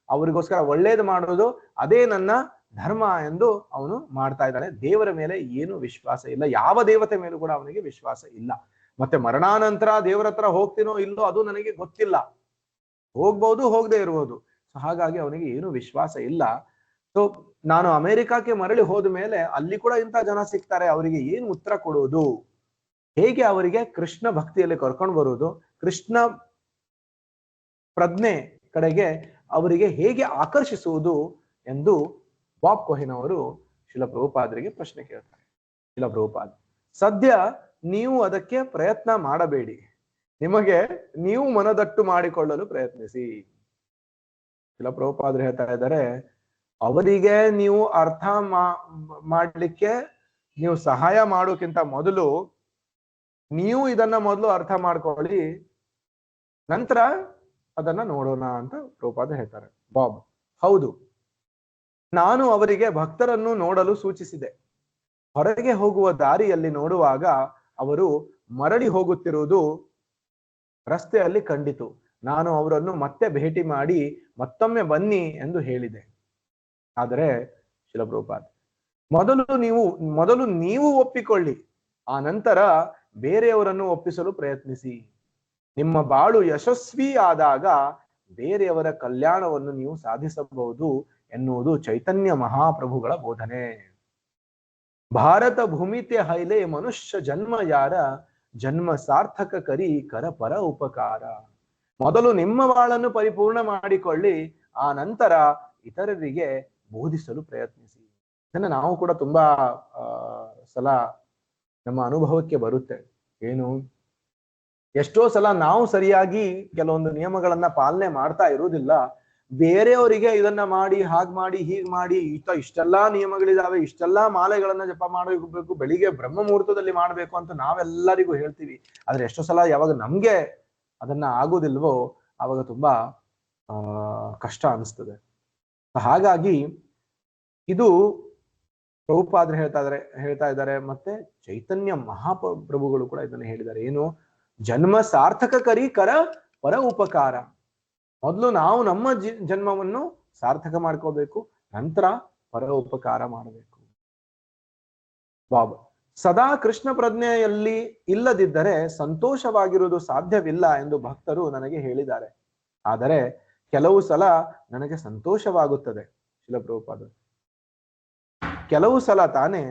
S1: ಅವರಿಗೋಸ್ಕರ ಒಳ್ಳೇದು ಮಾಡುವುದು, ಅದೇ ನನ್ನ ಧರ್ಮ ಎಂದು ಅವನು ಮಾಡ್ತಾ ಇದ್ದಾನೆ. ದೇವರ ಮೇಲೆ ಏನು ವಿಶ್ವಾಸ ಇಲ್ಲ, ಯಾವ ದೇವತೆ ಮೇಲೂ ಕೂಡ ಅವನಿಗೆ ವಿಶ್ವಾಸ ಇಲ್ಲ. ಮತ್ತೆ ಮರಣಾನಂತರ ದೇವರ ಹತ್ರ ಹೋಗ್ತೀನೋ ಇಲ್ಲೋ ಅದು ನನಗೆ ಗೊತ್ತಿಲ್ಲ, ಹೋಗ್ಬಹುದು ಹೋಗದೆ ಇರಬಹುದು. ಹಾಗಾಗಿ ಅವನಿಗೆ ಏನು ವಿಶ್ವಾಸ ಇಲ್ಲ. ಸೊ ನಾನು ಅಮೆರಿಕಕ್ಕೆ ಮರಳಿ ಹೋದ ಮೇಲೆ ಅಲ್ಲಿ ಕೂಡ ಇಂಥ ಜನ ಸಿಗ್ತಾರೆ, ಅವರಿಗೆ ಏನು ಉತ್ತರ ಕೊಡುವುದು, ಹೇಗೆ ಅವರಿಗೆ ಕೃಷ್ಣ ಭಕ್ತಿಯಲ್ಲಿ ಕರ್ಕೊಂಡು ಬರುವುದು, ಕೃಷ್ಣ ಪ್ರಜ್ಞೆ ಕಡೆಗೆ ಅವರಿಗೆ ಹೇಗೆ ಆಕರ್ಷಿಸುವುದು ಎಂದು ಬಾಬ್ ಕೋಹೆನ್ ಅವರು ಶಿಲ ಪ್ರಭುಪಾದರಿಗೆ ಪ್ರಶ್ನೆ ಕೇಳ್ತಾರೆ. ಶಿಲ ಪ್ರಭುಪಾದ, ಸದ್ಯ ನೀವು ಅದಕ್ಕೆ ಪ್ರಯತ್ನ ಮಾಡಬೇಡಿ, ನಿಮಗೆ ನೀವು ಮನದಟ್ಟು ಮಾಡಿಕೊಳ್ಳಲು ಪ್ರಯತ್ನಿಸಿ. ಶಿಲ ಪ್ರಭುಪಾದರು ಹೇಳ್ತಾ ಇದ್ದಾರೆ, ಅವರಿಗೆ ನೀವು ಅರ್ಥ ಮಾಡ್ಲಿಕ್ಕೆ ನೀವು ಸಹಾಯ ಮಾಡೋಕ್ಕಿಂತ ಮೊದಲು ನೀವು ಇದನ್ನ ಮೊದಲು ಅರ್ಥ ಮಾಡ್ಕೊಳ್ಳಿ, ನಂತರ ಅದನ್ನ ನೋಡೋಣ ಅಂತ ಪ್ರಭುಪಾದ ಹೇಳ್ತಾರೆ. ಬಾಬ್, ಹೌದು, ನಾನು ಅವರಿಗೆ ಭಕ್ತರನ್ನು ನೋಡಲು ಸೂಚಿಸಿದೆ. ಹೊರಗೆ ಹೋಗುವ ದಾರಿಯಲ್ಲಿ ನೋಡುವಾಗ ಅವರು ಮರಳಿ ಹೋಗುತ್ತಿರುವುದು ರಸ್ತೆಯಲ್ಲಿ ಕಂಡಿತು. ನಾನು ಅವರನ್ನು ಮತ್ತೆ ಭೇಟಿ ಮಾಡಿ ಮತ್ತೊಮ್ಮೆ ಬನ್ನಿ ಎಂದು ಹೇಳಿದೆ. ಆದರೆ ಶಿಲ ಪ್ರಭುಪಾದ, ಮೊದಲು ನೀವು ಒಪ್ಪಿಕೊಳ್ಳಿ, ಆ ನಂತರ ಬೇರೆಯವರನ್ನು ಒಪ್ಪಿಸಲು ಪ್ರಯತ್ನಿಸಿ. ನಿಮ್ಮ ಬಾಳು ಯಶಸ್ವಿ ಆದಾಗ ಬೇರೆಯವರ ಕಲ್ಯಾಣವನ್ನು ನೀವು ಸಾಧಿಸಬಹುದು ಎನ್ನುವುದು ಚೈತನ್ಯ ಮಹಾಪ್ರಭುಗಳ ಬೋಧನೆ. ಭಾರತ ಭೂಮಿತೆ ಹೈಲೆ ಮನುಷ್ಯ ಜನ್ಮ ಯಾರ, ಜನ್ಮ ಸಾರ್ಥಕ ಕರಿ ಕರ ಪರ ಉಪಕಾರ. ಮೊದಲು ನಿಮ್ಮ ಬಾಳನ್ನು ಪರಿಪೂರ್ಣ ಮಾಡಿಕೊಳ್ಳಿ, ಆ ನಂತರ ಇತರರಿಗೆ ಬೋಧಿಸಲು ಪ್ರಯತ್ನಿಸಿ. ಇದನ್ನ ನಾವು ಕೂಡ ತುಂಬಾ ಸಲ ನಮ್ಮ ಅನುಭವಕ್ಕೆ ಬರುತ್ತೆ. ಏನು, ಎಷ್ಟೋ ಸಲ ನಾವು ಸರಿಯಾಗಿ ಕೆಲವೊಂದು ನಿಯಮಗಳನ್ನ ಪಾಲನೆ ಮಾಡ್ತಾ ಇರುವುದಿಲ್ಲ. ಬೇರೆಯವರಿಗೆ ಇದನ್ನ ಮಾಡಿ, ಹಾಗ್ ಮಾಡಿ, ಹೀಗ್ ಮಾಡಿ, ಇಷ್ಟೆಲ್ಲಾ ನಿಯಮಗಳಿದಾವೆ, ಇಷ್ಟೆಲ್ಲಾ ಮಾಲೆಗಳನ್ನ ಜಪ ಮಾಡಬೇಕು, ಬೆಳಿಗ್ಗೆ ಬ್ರಹ್ಮ ಮುಹೂರ್ತದಲ್ಲಿ ಮಾಡ್ಬೇಕು ಅಂತ ನಾವೆಲ್ಲರಿಗೂ ಹೇಳ್ತೀವಿ. ಆದ್ರೆ ಎಷ್ಟೋ ಸಲ ಯಾವಾಗ ನಮ್ಗೆ ಅದನ್ನ ಆಗೋದಿಲ್ವೋ ಆವಾಗ ತುಂಬಾ ಕಷ್ಟ ಅನಿಸ್ತದೆ. ಹಾಗಾಗಿ ಇದು ಪ್ರಭುಪಾದರು ಹೇಳ್ತಾ ಇದ್ದಾರೆ ಮತ್ತೆ ಚೈತನ್ಯ ಮಹಾಪ್ರಭುಗಳು ಕೂಡ ಇದನ್ನು ಹೇಳಿದ್ದಾರೆ. ಏನು? ಜನ್ಮ ಸಾರ್ಥಕ ಕರಿ ಕರ ಪರ ಉಪಕಾರ. ಮೊದಲು ನಾವು ನಮ್ಮ ಜನ್ಮವನ್ನು ಸಾರ್ಥಕ ಮಾಡ್ಕೋಬೇಕು, ನಂತರ ಪರ ಉಪಕಾರ ಮಾಡಬೇಕು. ಬಾಬಾ ಸದಾ ಕೃಷ್ಣ ಪ್ರಜ್ಞೆಯಲ್ಲಿ ಇಲ್ಲದಿದ್ದರೆ ಸಂತೋಷವಾಗಿರುವುದು ಸಾಧ್ಯವಿಲ್ಲ ಎಂದು ಭಕ್ತರು ನನಗೆ ಹೇಳಿದ್ದಾರೆ. ಆದರೆ ಕೆಲವು ಸಲ ನನಗೆ ಸಂತೋಷವಾಗುತ್ತದೆ. ಶಿಲ ಪ್ರಭುಪಾದರು ಕೆಲವು ಸಲ ತಾನೇ,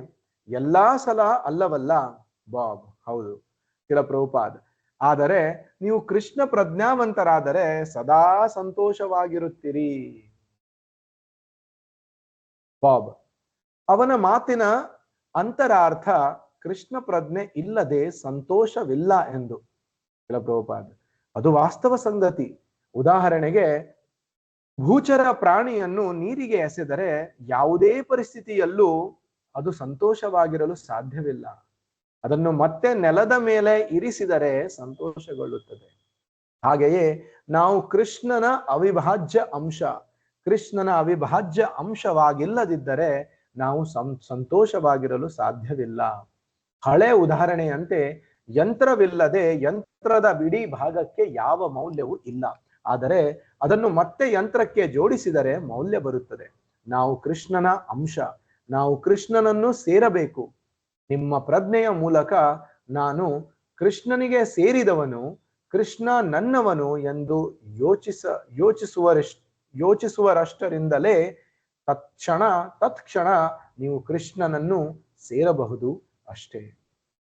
S1: ಎಲ್ಲಾ ಸಲ ಅಲ್ಲವಲ್ಲ ಬಾಬ್. ಹೌದು ಶಿಲ ಪ್ರಭುಪಾದ. ಆದರೆ ನೀವು ಕೃಷ್ಣ ಪ್ರಜ್ಞಾವಂತರಾದರೆ ಸದಾ ಸಂತೋಷವಾಗಿರುತ್ತೀರಿ ಬಾಬ್. ಅವನ ಮಾತಿನ ಅಂತರಾರ್ಥ ಕೃಷ್ಣ ಪ್ರಜ್ಞೆ ಇಲ್ಲದೆ ಸಂತೋಷವಿಲ್ಲ ಎಂದು. ಶಿಲ ಪ್ರಭುಪಾದ ಅದು ವಾಸ್ತವ ಸಂಗತಿ. ಉದಾಹರಣೆಗೆ, ಭೂಚರ ಪ್ರಾಣಿಯನ್ನು ನೀರಿಗೆ ಎಸೆದರೆ ಯಾವುದೇ ಪರಿಸ್ಥಿತಿಯಲ್ಲೂ ಅದು ಸಂತೋಷವಾಗಿರಲು ಸಾಧ್ಯವಿಲ್ಲ. ಅದನ್ನು ಮತ್ತೆ ನೆಲದ ಮೇಲೆ ಇರಿಸಿದರೆ ಸಂತೋಷಗೊಳ್ಳುತ್ತದೆ. ಹಾಗೆಯೇ ನಾವು ಕೃಷ್ಣನ ಅವಿಭಾಜ್ಯ ಅಂಶವಾಗಿಲ್ಲದಿದ್ದರೆ ನಾವು ಸಂತೋಷವಾಗಿರಲು ಸಾಧ್ಯವಿಲ್ಲ. ಹಳೆ ಉದಾಹರಣೆಯಂತೆ ಯಂತ್ರವಿಲ್ಲದೆ ಯಂತ್ರದ ಬಿಡಿ ಭಾಗಕ್ಕೆ ಯಾವ ಮೌಲ್ಯವೂ ಇಲ್ಲ. ಆದರೆ ಅದನ್ನು ಮತ್ತೆ ಯಂತ್ರಕ್ಕೆ ಜೋಡಿಸಿದರೆ ಮೌಲ್ಯ ಬರುತ್ತದೆ. ನಾವು ಕೃಷ್ಣನ ಅಂಶ, ನಾವು ಕೃಷ್ಣನನ್ನು ಸೇರಬೇಕು. ನಿಮ್ಮ ಪ್ರಜ್ಞೆಯ ಮೂಲಕ ನಾನು ಕೃಷ್ಣನಿಗೆ ಸೇರಿದವನು, ಕೃಷ್ಣ ನನ್ನವನು ಎಂದು ಯೋಚಿಸುವರಷ್ಟರಿಂದಲೇ ತತ್ಕ್ಷಣ ನೀವು ಕೃಷ್ಣನನ್ನು ಸೇರಬಹುದು ಅಷ್ಟೇ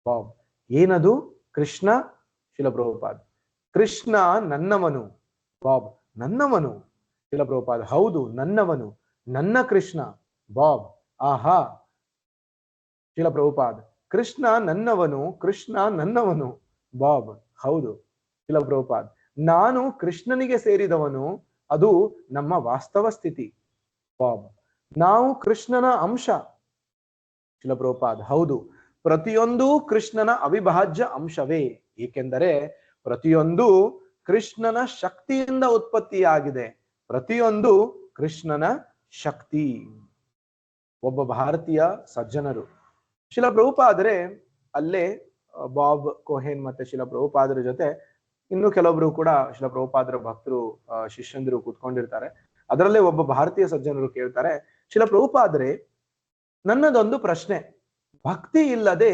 S1: ಬಾಬ್. ಏನದು ಕೃಷ್ಣ? ಶಿಲ ಪ್ರಭುಪಾದ ಕೃಷ್ಣ ನನ್ನವನು ಬಾಬ್. ನನ್ನವನು? ಶಿಲ ಪ್ರಭುಪಾದ ಹೌದು, ನನ್ನವನು, ನನ್ನ ಕೃಷ್ಣ ಬಾಬ್. ಆಹಾ. ಶಿಲ ಪ್ರಭುಪಾದ ಕೃಷ್ಣ ನನ್ನವನು ಬಾಬ್. ಹೌದು ಶಿಲ ಪ್ರಭುಪಾದ ನಾನು ಕೃಷ್ಣನಿಗೆ ಸೇರಿದವನು, ಅದು ನಮ್ಮ ವಾಸ್ತವ ಸ್ಥಿತಿ ಬಾಬ್. ನಾವು ಕೃಷ್ಣನ ಅಂಶ. ಶಿಲ ಪ್ರಭುಪಾದ ಹೌದು, ಪ್ರತಿಯೊಂದು ಕೃಷ್ಣನ ಅವಿಭಾಜ್ಯ ಅಂಶವೇ. ಏಕೆಂದರೆ ಪ್ರತಿಯೊಂದು ಕೃಷ್ಣನ ಶಕ್ತಿಯಿಂದ ಉತ್ಪತ್ತಿಯಾಗಿದೆ. ಪ್ರತಿಯೊಂದು ಕೃಷ್ಣನ ಶಕ್ತಿ. ಒಬ್ಬ ಭಾರತೀಯ ಸಜ್ಜನರು ಶಿಲ ಪ್ರಭುಪಾದರೆ ಅಲ್ಲೇ ಬಾಬ್ ಕೋಹೆನ್ ಮತ್ತೆ ಶಿಲ ಪ್ರಭುಪಾದರ ಜೊತೆ ಇನ್ನು ಕೆಲವೊಬ್ರು ಕೂಡ ಶಿಲ ಪ್ರಭುಪಾದರ ಭಕ್ತರು ಶಿಷ್ಯಂದಿರು ಕೂತ್ಕೊಂಡಿರ್ತಾರೆ. ಅದರಲ್ಲೇ ಒಬ್ಬ ಭಾರತೀಯ ಸಜ್ಜನರು ಕೇಳ್ತಾರೆ, ಶಿಲ ಪ್ರಭುಪಾದರೆ ನನ್ನದೊಂದು ಪ್ರಶ್ನೆ, ಭಕ್ತಿ ಇಲ್ಲದೆ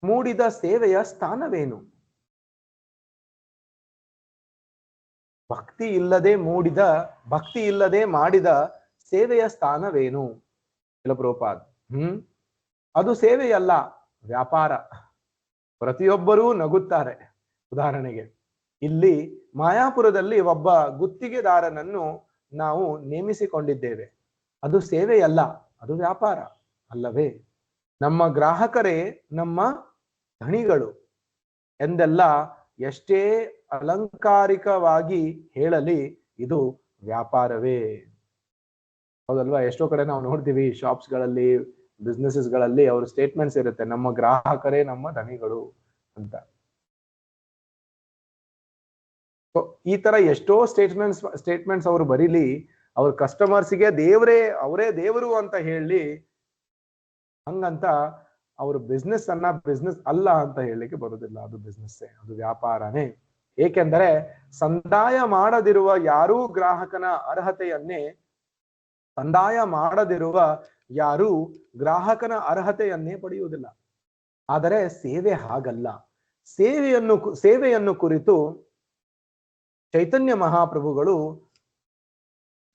S1: ಮೂಡಿದ ಸೇವೆಯ ಸ್ಥಾನವೇನು? ಭಕ್ತಿ ಇಲ್ಲದೆ ಮಾಡಿದ ಸೇವೆಯ ಸ್ಥಾನವೇನು? ಶಿಲ ಪ್ರಭುಪಾದ ಅದು ಸೇವೆಯಲ್ಲ, ವ್ಯಾಪಾರ. ಪ್ರತಿಯೊಬ್ಬರೂ ನಗುತ್ತಾರೆ. ಉದಾಹರಣೆಗೆ, ಇಲ್ಲಿ ಮಾಯಾಪುರದಲ್ಲಿ ಒಬ್ಬ ಗುತ್ತಿಗೆದಾರನನ್ನು ನಾವು ನೇಮಿಸಿಕೊಂಡಿದ್ದೇವೆ. ಅದು ಸೇವೆಯಲ್ಲ, ಅದು ವ್ಯಾಪಾರ ಅಲ್ಲವೇ? ನಮ್ಮ ಗ್ರಾಹಕರೇ ನಮ್ಮ ಧಣಿಗಳು ಎಂದೆಲ್ಲ ಎಷ್ಟೇ ಅಲಂಕಾರಿಕವಾಗಿ ಹೇಳಲಿ, ಇದು ವ್ಯಾಪಾರವೇ. ಹೌದಲ್ವಾ? ಎಷ್ಟೋ ಕಡೆ ನಾವು ನೋಡ್ತೀವಿ, ಶಾಪ್ಸ್ ಗಳಲ್ಲಿ, ಬಿಸ್ನೆಸಸ್ ಗಳಲ್ಲಿ ಅವ್ರ ಸ್ಟೇಟ್ಮೆಂಟ್ಸ್ ಇರುತ್ತೆ, ನಮ್ಮ ಗ್ರಾಹಕರೇ ನಮ್ಮ ಧಣಿಗಳು ಅಂತ. ಈ ತರ ಎಷ್ಟೋ ಸ್ಟೇಟ್ಮೆಂಟ್ಸ್ ಅವರು ಬರೀಲಿ, ಅವ್ರ ಕಸ್ಟಮರ್ಸ್ಗೆ ಅವರೇ ದೇವರು ಅಂತ ಹೇಳಿ, ಹಂಗಂತ ಅವ್ರ ಬಿಸ್ನೆಸ್ ಅಲ್ಲ ಅಂತ ಹೇಳಲಿಕ್ಕೆ ಬರುದಿಲ್ಲ. ಅದು ಬಿಸ್ನೆಸ್ಸೇ, ಅದು ವ್ಯಾಪಾರನೇ. ಏಕೆಂದರೆ ಸಂದಾಯ ಮಾಡದಿರುವ ಯಾರೂ ಗ್ರಾಹಕನ ಅರ್ಹತೆಯನ್ನೇ ಪಡೆಯುವುದಿಲ್ಲ. ಆದರೆ ಸೇವೆ ಹಾಗಲ್ಲ. ಸೇವೆಯನ್ನು ಕುರಿತು ಚೈತನ್ಯ ಮಹಾಪ್ರಭುಗಳು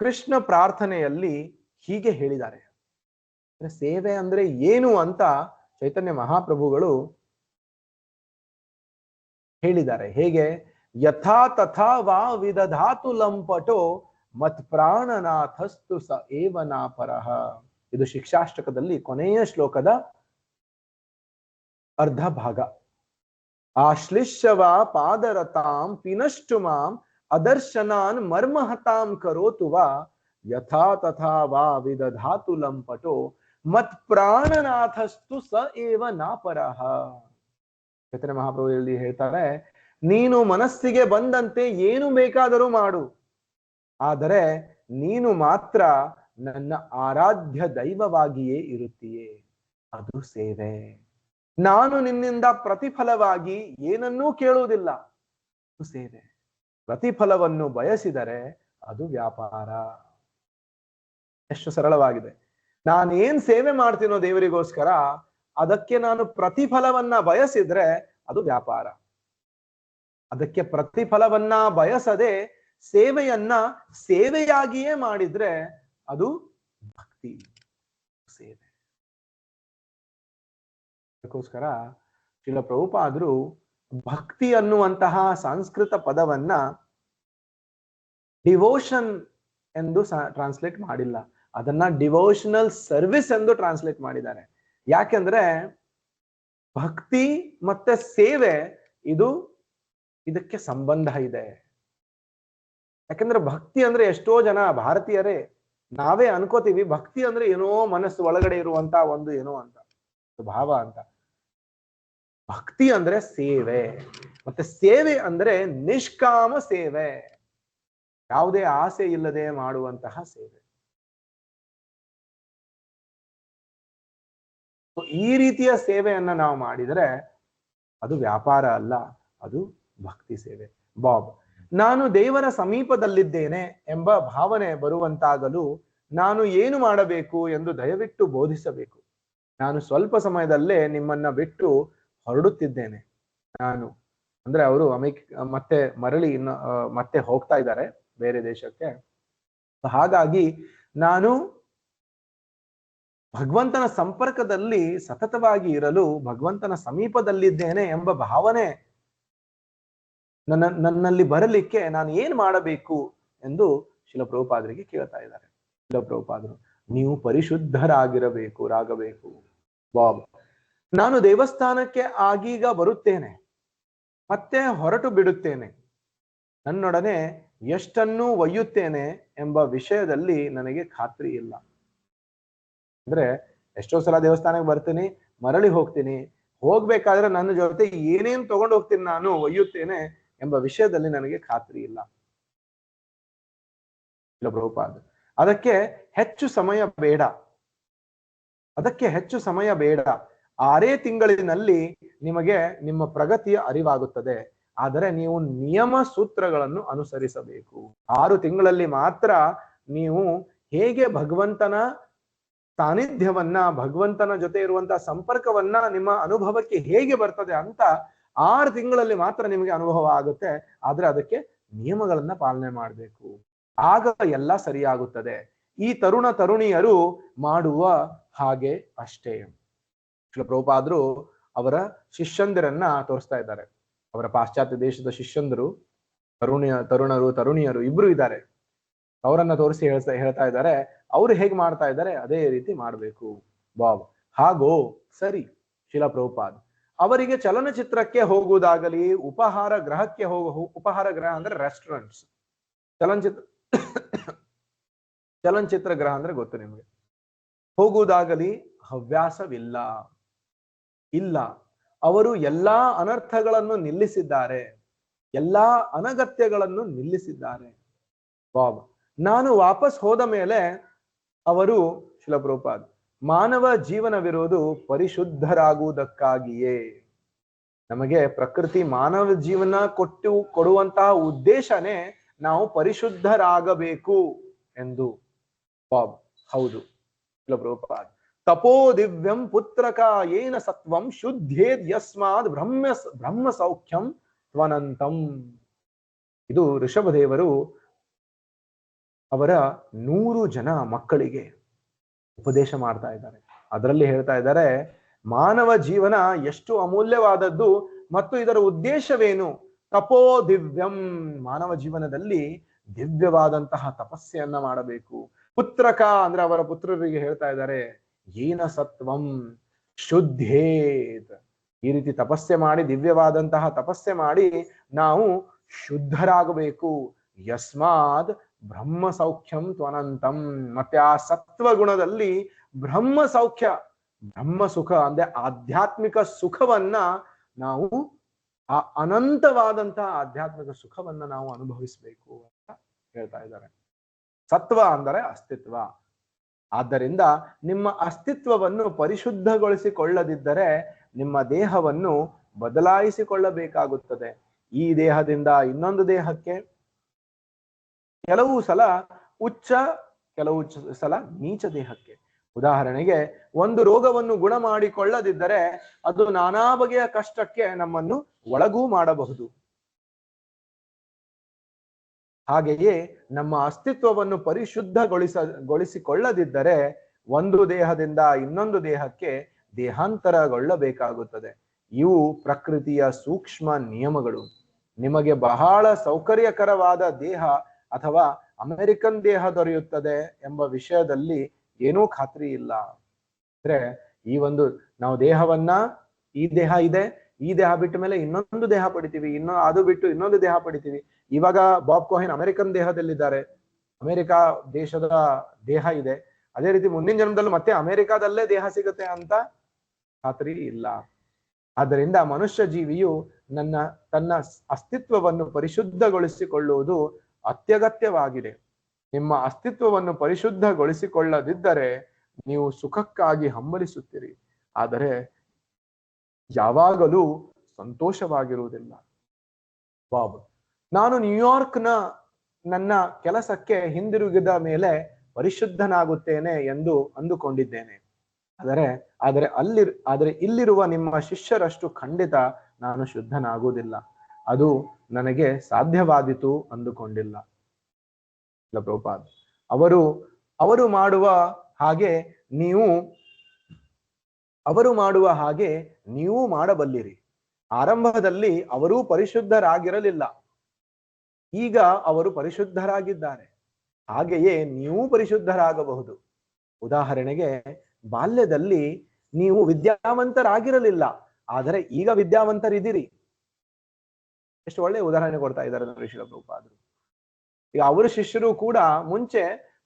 S1: ಕೃಷ್ಣ ಪ್ರಾರ್ಥನೆಯಲ್ಲಿ ಹೀಗೆ ಹೇಳಿದ್ದಾರೆ. ಸೇವೆ ಅಂದ್ರೆ ಏನು ಅಂತ ಚೈತನ್ಯ ಮಹಾಪ್ರಭುಗಳು ಹೇಳಿದ್ದಾರೆ. ಹೇಗೆ? ಯಥಾ ತಥಾ ವಾ ವಿದಧಾತು ಲಂಪಟೋ ಮತ್ ಪ್ರಾಣನಾಥಸ್ತು ಸ ಏವನಾ ಪರಃ. ಇದು ಶಿಕ್ಷಾಷ್ಟಕದಲ್ಲಿ ಕೊನೆಯ ಶ್ಲೋಕದ ಅರ್ಧ ಭಾಗ. ಆಶ್ಲಿಷ್ಯವ ಪಾದರತಾಂ ಪಿನಷ್ಟು ಮಾಂ ಅದರ್ಶನಾನ್ ಮರ್ಮಹತಾಂ ಕರೋತು ವಾ ಯಥಾ ತಥಾ ವಾ ವಿದಧಾತು ಲಂಪಟೋ ಮತ್ ಪ್ರಾಣನಾಥಸ್ತು ಸ ಏವ ನಾ ಪರಃ. ಚೈತನ್ಯ ಮಹಾಪ್ರಭು ಇಲ್ಲಿ ಹೇಳ್ತಾರೆ, ನೀನು ಮನಸ್ಸಿಗೆ ಬಂದಂತೆ ಏನು ಬೇಕಾದರೂ ಮಾಡು, ಆದರೆ ನೀನು ಮಾತ್ರ ನನ್ನ ಆರಾಧ್ಯ ದೈವವಾಗಿಯೇ ಇರುತ್ತೀಯೇ, ಅದು ಸೇವೆ. ನಾನು ನಿನ್ನಿಂದ ಪ್ರತಿಫಲವಾಗಿ ಏನನ್ನೂ ಕೇಳುವುದಿಲ್ಲ, ಅದು ಸೇವೆ. ಪ್ರತಿಫಲವನ್ನು ಬಯಸಿದರೆ ಅದು ವ್ಯಾಪಾರ. ಎಷ್ಟು ಸರಳವಾಗಿದೆ. ನಾನೇನ್ ಸೇವೆ ಮಾಡ್ತೀನೋ ದೇವರಿಗೋಸ್ಕರ, ಅದಕ್ಕೆ ನಾನು ಪ್ರತಿಫಲವನ್ನ ಬಯಸಿದ್ರೆ ಅದು ವ್ಯಾಪಾರ. ಅದಕ್ಕೆ ಪ್ರತಿಫಲವನ್ನ ಬಯಸದೆ ಸೇವೆಯನ್ನ ಸೇವೆಯಾಗಿಯೇ ಮಾಡಿದ್ರೆ ಅದು ಭಕ್ತಿ, ಸೇವೆ. ಅದಕ್ಕೋಸ್ಕರ ಶ್ರೀಲ ಪ್ರಭುಪಾದರು ಭಕ್ತಿ ಅನ್ನುವಂತಹ ಸಂಸ್ಕೃತ ಪದವನ್ನ ಡಿವೋಷನ್ ಎಂದು ಟ್ರಾನ್ಸ್ಲೇಟ್ ಮಾಡಿಲ್ಲ, ಅದನ್ನ ಡಿವೋಷನಲ್ ಸರ್ವಿಸ್ ಎಂದು ಟ್ರಾನ್ಸ್ಲೇಟ್ ಮಾಡಿದ್ದಾರೆ. ಯಾಕೆಂದ್ರೆ ಭಕ್ತಿ ಮತ್ತೆ ಸೇವೆ ಇದಕ್ಕೆ ಸಂಬಂಧ ಇದೆ. ಯಾಕಂದ್ರೆ ಭಕ್ತಿ ಅಂದ್ರೆ ಎಷ್ಟೋ ಜನ ಭಾರತೀಯರೇ ನಾವೇ ಅನ್ಕೋತೀವಿ ಭಕ್ತಿ ಅಂದ್ರೆ ಏನೋ ಮನಸ್ಸು ಒಳಗಡೆ ಇರುವಂತ ಒಂದು ಏನೋ ಅಂತ ಭಾವ ಅಂತ. ಭಕ್ತಿ ಅಂದ್ರೆ ಸೇವೆ, ಮತ್ತೆ ಸೇವೆ ಅಂದ್ರೆ ನಿಷ್ಕಾಮ ಸೇವೆ, ಯಾವುದೇ ಆಸೆ ಇಲ್ಲದೆ ಮಾಡುವಂತಹ ಸೇವೆ. ಈ ರೀತಿಯ ಸೇವೆಯನ್ನ ನಾವು ಮಾಡಿದರೆ ಅದು ವ್ಯಾಪಾರ ಅಲ್ಲ, ಅದು ಭಕ್ತಿ ಸೇವೆ. ಬಾಬ್, ನಾನು ದೇವರ ಸಮೀಪದಲ್ಲಿದ್ದೇನೆ ಎಂಬ ಭಾವನೆ ಬರುವಂತಾಗಲು ನಾನು ಏನು ಮಾಡಬೇಕು ಎಂದು ದಯವಿಟ್ಟು ಬೋಧಿಸಬೇಕು. ನಾನು ಸ್ವಲ್ಪ ಸಮಯದಲ್ಲೇ ನಿಮ್ಮನ್ನ ಬಿಟ್ಟು ಹೊರಡುತ್ತಿದ್ದೇನೆ. ನಾನು ಅಂದ್ರೆ ಅವರು ಮತ್ತೆ ಮರಳಿ ಮತ್ತೆ ಹೋಗ್ತಾ ಇದ್ದಾರೆ ಬೇರೆ ದೇಶಕ್ಕೆ. ಹಾಗಾಗಿ ನಾನು ಭಗವಂತನ ಸಂಪರ್ಕದಲ್ಲಿ ಸತತವಾಗಿ ಇರಲು ಭಗವಂತನ ಸಮೀಪದಲ್ಲಿದ್ದೇನೆ ಎಂಬ ಭಾವನೆ ನನ್ನಲ್ಲಿ ಬರಲಿಕ್ಕೆ ನಾನು ಏನ್ ಮಾಡಬೇಕು ಎಂದು ಶ್ರೀಲ ಪ್ರಭುಪಾದರಿಗೆ ಕೇಳ್ತಾ ಇದ್ದಾರೆ. ಶ್ರೀಲ ಪ್ರಭುಪಾದರು, ನೀವು ರಾಗಬೇಕು. ಬಾಬ್, ನಾನು ದೇವಸ್ಥಾನಕ್ಕೆ ಆಗೀಗ ಬರುತ್ತೇನೆ, ಮತ್ತೆ ಹೊರಟು ಬಿಡುತ್ತೇನೆ. ನನ್ನೊಡನೆ ಎಷ್ಟನ್ನೂ ಒಯ್ಯುತ್ತೇನೆ ಎಂಬ ವಿಷಯದಲ್ಲಿ ನನಗೆ ಖಾತ್ರಿ ಇಲ್ಲ. ಅಂದ್ರೆ ಎಷ್ಟೋ ಸಲ ದೇವಸ್ಥಾನಕ್ಕೆ ಬರ್ತೀನಿ, ಮರಳಿ ಹೋಗ್ತೀನಿ, ಹೋಗ್ಬೇಕಾದ್ರೆ ನನ್ನ ಜೊತೆ ಏನೇನ್ ತಗೊಂಡು ಹೋಗ್ತೀನಿ, ನಾನು ಒಯ್ಯುತ್ತೇನೆ ಎಂಬ ವಿಷಯದಲ್ಲಿ ನನಗೆ ಖಾತ್ರಿ ಇಲ್ಲ. ಪ್ರಭುಪಾದ, ಅದಕ್ಕೆ ಹೆಚ್ಚು ಸಮಯ ಬೇಡ. 6 ತಿಂಗಳಿನಲ್ಲಿ ನಿಮಗೆ ನಿಮ್ಮ ಪ್ರಗತಿಯ ಅರಿವಾಗುತ್ತದೆ. ಆದರೆ ನೀವು ನಿಯಮ ಸೂತ್ರಗಳನ್ನು ಅನುಸರಿಸಬೇಕು. 6 ತಿಂಗಳಲ್ಲಿ ಮಾತ್ರ ನೀವು ಹೇಗೆ ಭಗವಂತನ ಸಾನ್ನಿಧ್ಯವನ್ನ, ಭಗವಂತನ ಜೊತೆ ಇರುವಂತಹ ಸಂಪರ್ಕವನ್ನ ನಿಮ್ಮ ಅನುಭವಕ್ಕೆ ಹೇಗೆ ಬರ್ತದೆ ಅಂತ 6 ತಿಂಗಳಲ್ಲಿ ಮಾತ್ರ ನಿಮಗೆ ಅನುಭವ ಆಗುತ್ತೆ. ಆದ್ರೆ ಅದಕ್ಕೆ ನಿಯಮಗಳನ್ನ ಪಾಲನೆ ಮಾಡಬೇಕು, ಆಗ ಎಲ್ಲ ಸರಿಯಾಗುತ್ತದೆ. ಈ ತರುಣಿಯರು ಮಾಡುವ ಹಾಗೆ ಅಷ್ಟೇ. ಶ್ರೀಲ ಪ್ರಭುಪಾದರು ಅವರ ಶಿಷ್ಯಂದಿರನ್ನ ತೋರಿಸ್ತಾ ಇದ್ದಾರೆ. ಅವರ ಪಾಶ್ಚಾತ್ಯ ದೇಶದ ಶಿಷ್ಯಂದರು, ತರುಣಿಯರು ಇಬ್ರು ಇದ್ದಾರೆ. ಅವರನ್ನ ತೋರಿಸಿ ಹೇಳ್ತಾ ಇದ್ದಾರೆ, ಅವ್ರು ಹೇಗೆ ಮಾಡ್ತಾ ಇದ್ದಾರೆ ಅದೇ ರೀತಿ ಮಾಡ್ಬೇಕು ಬಾಬ್. ಹಾಗೋ ಸರಿ. ಶ್ರೀಲ ಪ್ರಭುಪಾದ್ ಅವರಿಗೆ ಚಲನಚಿತ್ರಕ್ಕೆ ಹೋಗುವುದಾಗಲಿ, ಉಪಹಾರ ಗೃಹ ಅಂದ್ರೆ ರೆಸ್ಟೋರೆಂಟ್ಸ್, ಚಲನಚಿತ್ರ ಗೃಹ ಅಂದ್ರೆ ಗೊತ್ತು ನಿಮಗೆ, ಹೋಗುವುದಾಗಲಿ ಹವ್ಯಾಸವಿಲ್ಲ. ಅವರು ಎಲ್ಲಾ ಅನರ್ಥಗಳನ್ನು ನಿಲ್ಲಿಸಿದ್ದಾರೆ, ಎಲ್ಲಾ ಅನಗತ್ಯಗಳನ್ನು ನಿಲ್ಲಿಸಿದ್ದಾರೆ ಬಾಬ್. ನಾನು ವಾಪಸ್ ಹೋದ ಮೇಲೆ ಅವರು ಶ್ರೀಲ ಪ್ರಭುಪಾದ್, ಮಾನವ ಜೀವನವಿರುವುದು ಪರಿಶುದ್ಧರಾಗುವುದಕ್ಕಾಗಿಯೇ. ನಮಗೆ ಪ್ರಕೃತಿ ಮಾನವ ಜೀವನ ಕೊಡುವಂತಹ ಉದ್ದೇಶನೇ ನಾವು ಪರಿಶುದ್ಧರಾಗಬೇಕು ಎಂದು ಬಾಬ್. ಹೌದು ಶ್ರೀಲ ಪ್ರಭುಪಾದ್, ತಪೋ ದಿವ್ಯಂ ಪುತ್ರಕ ಏನ ಸತ್ವಂ ಶುದ್ಧೇದ್ ಯಸ್ಮಾದ್ ಬ್ರಹ್ಮ ಸೌಖ್ಯಂ ತ್ವನಂತಂ. ಇದು ಋಷಭದೇವರು ಅವರ 100 ಜನ ಮಕ್ಕಳಿಗೆ ಉಪದೇಶ ಮಾಡ್ತಾ ಇದ್ದಾರೆ. ಅದರಲ್ಲಿ ಹೇಳ್ತಾ ಇದ್ದಾರೆ, ಮಾನವ ಜೀವನ ಎಷ್ಟು ಅಮೂಲ್ಯವಾದದ್ದು ಮತ್ತು ಇದರ ಉದ್ದೇಶವೇನು. ತಪೋ ದಿವ್ಯಂ, ಮಾನವ ಜೀವನದಲ್ಲಿ ದಿವ್ಯವಾದಂತಹ ತಪಸ್ಸೆಯನ್ನ ಮಾಡಬೇಕು. ಪುತ್ರಕ ಅಂದ್ರೆ ಅವರ ಪುತ್ರರಿಗೆ ಹೇಳ್ತಾ ಇದ್ದಾರೆ, ಏನ ಸತ್ವಂ ಶುದ್ಧೇತ್, ಈ ರೀತಿ ತಪಸ್ಸೆ ಮಾಡಿ, ದಿವ್ಯವಾದಂತಹ ತಪಸ್ಸೆ ಮಾಡಿ ನಾವು ಶುದ್ಧರಾಗಬೇಕು. ಯಸ್ಮಾದ್ ಬ್ರಹ್ಮ ಸೌಖ್ಯಂ ತ್ವನಂತಂ, ಮತ್ತೆ ಆ ಸತ್ವ ಗುಣದಲ್ಲಿ ಬ್ರಹ್ಮ ಸೌಖ್ಯ, ಬ್ರಹ್ಮ ಸುಖ ಅಂದ್ರೆ ಆಧ್ಯಾತ್ಮಿಕ ಸುಖವನ್ನ ನಾವು, ಆ ಅನಂತವಾದಂತಹ ಆಧ್ಯಾತ್ಮಿಕ ಸುಖವನ್ನ ನಾವು ಅನುಭವಿಸಬೇಕು ಅಂತ ಹೇಳ್ತಾ ಇದ್ದಾರೆ. ಸತ್ವ ಅಂದರೆ ಅಸ್ತಿತ್ವ, ಆದ್ದರಿಂದ ನಿಮ್ಮ ಅಸ್ತಿತ್ವವನ್ನು ಪರಿಶುದ್ಧಗೊಳಿಸಿಕೊಳ್ಳದಿದ್ದರೆ ನಿಮ್ಮ ದೇಹವನ್ನು ಬದಲಾಯಿಸಿಕೊಳ್ಳಬೇಕಾಗುತ್ತದೆ. ಈ ದೇಹದಿಂದ ಇನ್ನೊಂದು ದೇಹಕ್ಕೆ, ಕೆಲವು ಸಲ ಉಚ್ಚ, ಕೆಲವು ಸಲ ನೀಚ ದೇಹಕ್ಕೆ. ಉದಾಹರಣೆಗೆ, ಒಂದು ರೋಗವನ್ನು ಗುಣ ಮಾಡಿಕೊಳ್ಳದಿದ್ದರೆ ಅದು ನಾನಾ ಬಗೆಯ ಕಷ್ಟಕ್ಕೆ ನಮ್ಮನ್ನು ಒಳಗೂ ಮಾಡಬಹುದು. ಹಾಗೆಯೇ ನಮ್ಮ ಅಸ್ತಿತ್ವವನ್ನು ಪರಿಶುದ್ಧಗೊಳಿಸಿಕೊಳ್ಳದಿದ್ದರೆ ಒಂದು ದೇಹದಿಂದ ಇನ್ನೊಂದು ದೇಹಕ್ಕೆ ದೇಹಾಂತರಗೊಳ್ಳಬೇಕಾಗುತ್ತದೆ. ಇವು ಪ್ರಕೃತಿಯ ಸೂಕ್ಷ್ಮ ನಿಯಮಗಳು. ನಿಮಗೆ ಬಹಳ ಸೌಕರ್ಯಕರವಾದ ದೇಹ ಅಥವಾ ಅಮೆರಿಕನ್ ದೇಹ ದೊರೆಯುತ್ತದೆ ಎಂಬ ವಿಷಯದಲ್ಲಿ ಏನೂ ಖಾತ್ರಿ ಇಲ್ಲ. ಅಂದ್ರೆ ನಾವು ದೇಹವನ್ನ, ಈ ದೇಹ ಇದೆ, ಈ ದೇಹ ಬಿಟ್ಟ ಮೇಲೆ ಇನ್ನೊಂದು ದೇಹ ಪಡಿತೀವಿ, ಅದು ಬಿಟ್ಟು ಇನ್ನೊಂದು ದೇಹ ಪಡಿತೀವಿ. ಇವಾಗ ಬಾಬ್ ಕೋಹೆನ್ ಅಮೆರಿಕನ್ ದೇಹದಲ್ಲಿದ್ದಾರೆ, ಅಮೆರಿಕ ದೇಶದ ದೇಹ ಇದೆ. ಅದೇ ರೀತಿ ಮುಂದಿನ ಜನ್ಮದಲ್ಲೂ ಮತ್ತೆ ಅಮೆರಿಕಾದಲ್ಲೇ ದೇಹ ಸಿಗುತ್ತೆ ಅಂತ ಖಾತ್ರಿ ಇಲ್ಲ. ಆದ್ದರಿಂದ ಮನುಷ್ಯ ಜೀವಿಯು ತನ್ನ ಅಸ್ತಿತ್ವವನ್ನು ಪರಿಶುದ್ಧಗೊಳಿಸಿಕೊಳ್ಳುವುದು ಅತ್ಯಗತ್ಯವಾಗಿದೆ. ನಿಮ್ಮ ಅಸ್ತಿತ್ವವನ್ನು ಪರಿಶುದ್ಧಗೊಳಿಸಿಕೊಳ್ಳದಿದ್ದರೆ ನೀವು ಸುಖಕ್ಕಾಗಿ ಹಂಬಲಿಸುತ್ತೀರಿ, ಆದರೆ ಯಾವಾಗಲೂ ಸಂತೋಷವಾಗಿರುವುದಿಲ್ಲ. ಬಾಬ್: ನಾನು ನ್ಯೂಯಾರ್ಕ್ನ ನನ್ನ ಕೆಲಸಕ್ಕೆ ಹಿಂದಿರುಗಿದ ಮೇಲೆ ಪರಿಶುದ್ಧನಾಗುತ್ತೇನೆ ಎಂದು ಅಂದುಕೊಂಡಿದ್ದೇನೆ. ಆದರೆ ಇಲ್ಲಿರುವ ನಿಮ್ಮ ಶಿಷ್ಯರಷ್ಟು ಖಂಡಿತ ನಾನು ಶುದ್ಧನಾಗುವುದಿಲ್ಲ. ಅದು ನನಗೆ ಸಾಧ್ಯವಾದೀತು ಅಂದುಕೊಂಡಿಲ್ಲ. ಪ್ರಭುಪಾದ: ಅವರು ಮಾಡುವ ಹಾಗೆ ನೀವು ಮಾಡಬಲ್ಲಿರಿ. ಆರಂಭದಲ್ಲಿ ಅವರೂ ಪರಿಶುದ್ಧರಾಗಿರಲಿಲ್ಲ, ಈಗ ಅವರು ಪರಿಶುದ್ಧರಾಗಿದ್ದಾರೆ. ಹಾಗೆಯೇ ನೀವು ಪರಿಶುದ್ಧರಾಗಬಹುದು. ಉದಾಹರಣೆಗೆ, ಬಾಲ್ಯದಲ್ಲಿ ನೀವು ವಿದ್ಯಾವಂತರಾಗಿರಲಿಲ್ಲ, ಆದರೆ ಈಗ ವಿದ್ಯಾವಂತರಿದ್ದೀರಿ. ಎಷ್ಟು ಒಳ್ಳೆಯ ಉದಾಹರಣೆ ಕೊಡ್ತಾ ಇದ್ದಾರೆ ನೋಡಿ ಶ್ರೀಲ ಪ್ರಭುಪಾದರು. ಈಗ ಅವರ ಶಿಷ್ಯರು ಕೂಡ ಮುಂಚೆ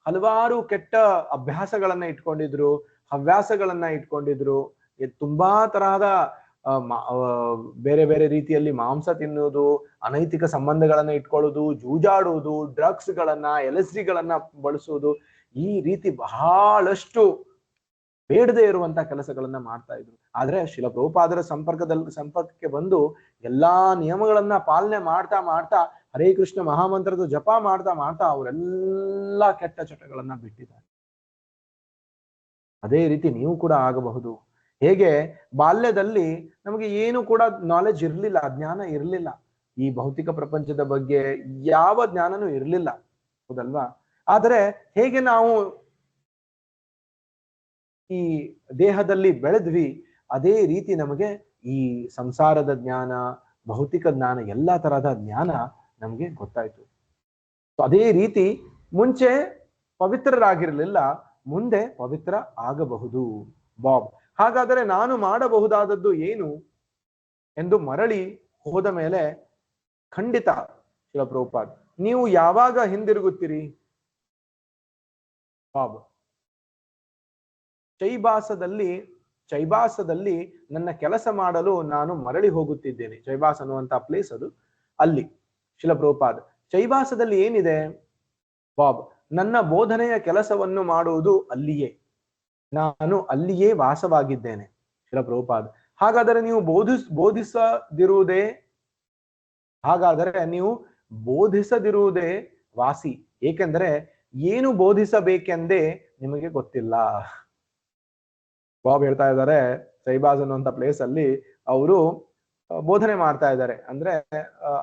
S1: ಹಲವಾರು ಕೆಟ್ಟ ಅಭ್ಯಾಸಗಳನ್ನ ಇಟ್ಕೊಂಡಿದ್ರು, ಹವ್ಯಾಸಗಳನ್ನ ಇಟ್ಕೊಂಡಿದ್ರು. ತುಂಬಾ ತರಹದ ಬೇರೆ ಬೇರೆ ರೀತಿಯಲ್ಲಿ ಮಾಂಸ ತಿನ್ನುವುದು, ಅನೈತಿಕ ಸಂಬಂಧಗಳನ್ನ ಇಟ್ಕೊಳ್ಳುವುದು, ಜೂಜಾಡುವುದು, ಡ್ರಗ್ಸ್ ಗಳನ್ನ, LSD ಗಳನ್ನ ಬಳಸುವುದು, ಈ ರೀತಿ ಬಹಳಷ್ಟು ಬೇಡದೇ ಇರುವಂತ ಕೆಲಸಗಳನ್ನ ಮಾಡ್ತಾ ಇದ್ರು. ಆದ್ರೆ ಶ್ರೀಲ ಪ್ರಭುಪಾದರ ಸಂಪರ್ಕಕ್ಕೆ ಬಂದು ಎಲ್ಲಾ ನಿಯಮಗಳನ್ನ ಪಾಲನೆ ಮಾಡ್ತಾ ಮಾಡ್ತಾ, ಹರೇ ಕೃಷ್ಣ ಮಹಾಮಂತ್ರದ ಜಪ ಮಾಡ್ತಾ ಮಾಡ್ತಾ ಅವರೆಲ್ಲಾ ಕೆಟ್ಟ ಚಟಗಳನ್ನ ಬಿಟ್ಟಿದ್ದಾರೆ. ಅದೇ ರೀತಿ ನೀವು ಕೂಡ ಆಗಬಹುದು. ಹೇಗೆ ಬಾಲ್ಯದಲ್ಲಿ ನಮಗೆ ಏನು ಕೂಡ ನಾಲೆಜ್ ಇರ್ಲಿಲ್ಲ, ಜ್ಞಾನ ಇರ್ಲಿಲ್ಲ, ಈ ಭೌತಿಕ ಪ್ರಪಂಚದ ಬಗ್ಗೆ ಯಾವ ಜ್ಞಾನನೂ ಇರ್ಲಿಲ್ಲ, ಹೌದಲ್ವಾ? ಆದರೆ ಹೇಗೆ ನಾವು ಈ ದೇಹದಲ್ಲಿ ಬೆಳೆದ್ವಿ, ಅದೇ ರೀತಿ ನಮಗೆ ಈ ಸಂಸಾರದ ಜ್ಞಾನ, ಭೌತಿಕ ಜ್ಞಾನ, ಎಲ್ಲಾ ತರಹದ ಜ್ಞಾನ ನಮ್ಗೆ ಗೊತ್ತಾಯ್ತು. ಅದೇ ರೀತಿ ಮುಂಚೆ ಪವಿತ್ರರಾಗಿರಲಿಲ್ಲ, ಮುಂದೆ ಪವಿತ್ರ ಆಗಬಹುದು. ಬಾಬ್: ಹಾಗಾದರೆ ನಾನು ಮಾಡಬಹುದಾದದ್ದು ಏನು ಎಂದು ಮರಳಿ ಹೋದ ಮೇಲೆ ಖಂಡಿತ ಶ್ರೀಲ ಪ್ರಭುಪಾದ್, ನೀವು ಯಾವಾಗ ಹಿಂದಿರುಗುತ್ತೀರಿ? ಬಾಬ್: ಚೈಬಾಸದಲ್ಲಿ ನನ್ನ ಕೆಲಸ ಮಾಡಲು ನಾನು ಮರಳಿ ಹೋಗುತ್ತಿದ್ದೇನೆ. ಚೈಬಾಸ್ ಅನ್ನುವಂತ ಪ್ಲೇಸ್ ಅದು, ಅಲ್ಲಿ. ಶ್ರೀಲ ಪ್ರಭುಪಾದ್: ಚೈಬಾಸದಲ್ಲಿ ಏನಿದೆ? ಬಾಬ್: ನನ್ನ ಬೋಧನೆಯ ಕೆಲಸವನ್ನು ಮಾಡುವುದು ಅಲ್ಲಿಯೇ, ನಾನು ಅಲ್ಲಿಯೇ ವಾಸವಾಗಿದ್ದೇನೆ. ಶ್ರೀಲ ಪ್ರಭುಪಾದ್: ಹಾಗಾದರೆ ನೀವು ಬೋಧಿಸದಿರುವುದೇ ವಾಸಿ, ಏಕೆಂದರೆ ಏನು ಬೋಧಿಸಬೇಕೆಂದೇ ನಿಮಗೆ ಗೊತ್ತಿಲ್ಲ. ಬಾಬ್ ಹೇಳ್ತಾ ಇದ್ದಾರೆ, ಚೈಬಾಸ್ ಅನ್ನುವಂತ ಪ್ಲೇಸ್ ಅಲ್ಲಿ ಅವರು ಬೋಧನೆ ಮಾಡ್ತಾ ಇದ್ದಾರೆ. ಅಂದ್ರೆ